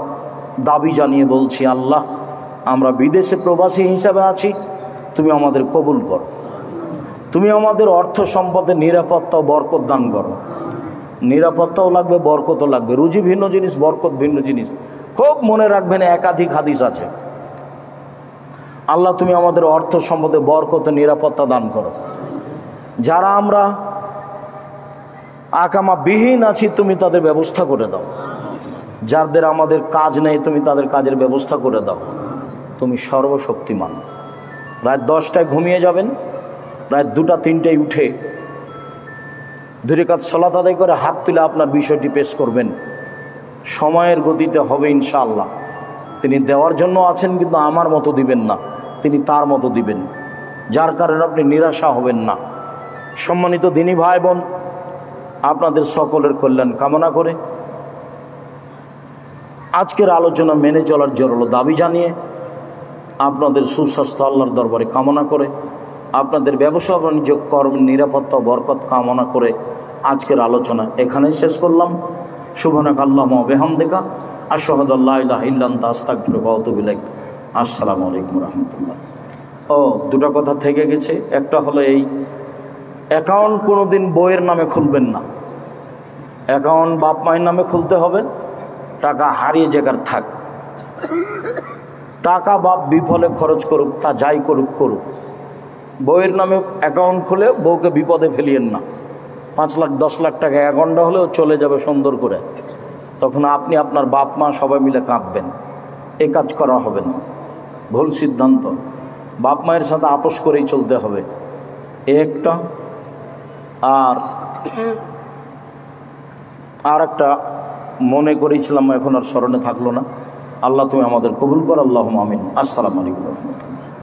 দাবি জানিয়ে বলছি, আল্লাহ আমরা বিদেশে প্রবাসী হিসাবে আছি, তুমি আমাদের কবুল করো। তুমি আমাদের অর্থ সম্পদের নিরাপত্তা ও বরকত দান করো। নিরাপত্তাও লাগবে, বরকতও লাগবে। রুজি ভিন্ন জিনিস, বরকত ভিন্ন জিনিস। খুব মনে রাখবেন, একাধিক হাদিস আছে। আল্লাহ তুমি আমাদের অর্থ সম্পদে বরকত ও নিরাপত্তা দান করো। যারা আমরা আকামা বিহীন আছি, তুমি তাদের ব্যবস্থা করে দাও। যাদের আমাদের কাজ নেই, তুমি তাদের কাজের ব্যবস্থা করে দাও। তুমি সর্বশক্তিমান। রাত 10টায় ঘুমিয়ে যাবেন, রাত 2টা-3টায় উঠে 2 রাকাত সালাত আদায় করে হাত তুলে আপনার বিষয়টি পেশ করবেন। সময়ের গতিতে হবে ইনশাআল্লাহ। তিনি দেওয়ার জন্য আছেন, কিন্তু আমার মতো দিবেন না, তিনি তার মতো দিবেন, যার কারণে আপনি নিরাশা হবেন না। সম্মানিত দিনী ভাই বোন, আপনাদের সকলের কল্যাণ কামনা করে আজকের আলোচনা মেনে চলার জোরালো দাবি জানিয়ে, আপনাদের সুস্বাস্থ্য আল্লাহর দরবারে কামনা করে, আপনাদের ব্যবসা বাণিজ্য কর্মের নিরাপত্তা বরকত কামনা করে আজকের আলোচনা এখানেই শেষ করলাম। সুবহানাকা আল্লাহুম্মা ওয়া বিহামদিকা আশহাদু আল্লা ইলাহা ইল্লা আনতা আস্তাগফিরুকা ওয়া আতুবু ইলাইক। আসসালামু আলাইকুম ওয়া রাহমাতুল্লাহ। দুটো কথা থেকে গেছে। একটা হলো এই, অ্যাকাউন্ট কোনোদিন বইয়ের নামে খুলবেন না। অ্যাকাউন্ট বাপ মায়ের নামে খুলতে হবে, টাকা হারিয়ে জায়গার থাক। টাকা বাপ বিফলে খরচ করুক, তা যাই করুক করুক, বউয়ের নামে অ্যাকাউন্ট খুলে বউকে বিপদে ফেলিয়েন না। 5 লাখ 10 লাখ টাকা অ্যাকাউন্টটা হলেও চলে যাবে সুন্দর করে, তখন আপনি আপনার বাপ মা সবাই মিলে কাঁদবেন। এ কাজ করা হবে না, ভুল সিদ্ধান্ত। বাপ মায়ের সাথে আপোষ করেই চলতে হবে, একটা। আর একটা মনে করেছিলাম, এখন আর স্মরণে থাকলো না। আল্লাহ তুমি আমাদের কবুল কর, আল্লাহুম্মা আমিন। আসসালামু আলাইকুম।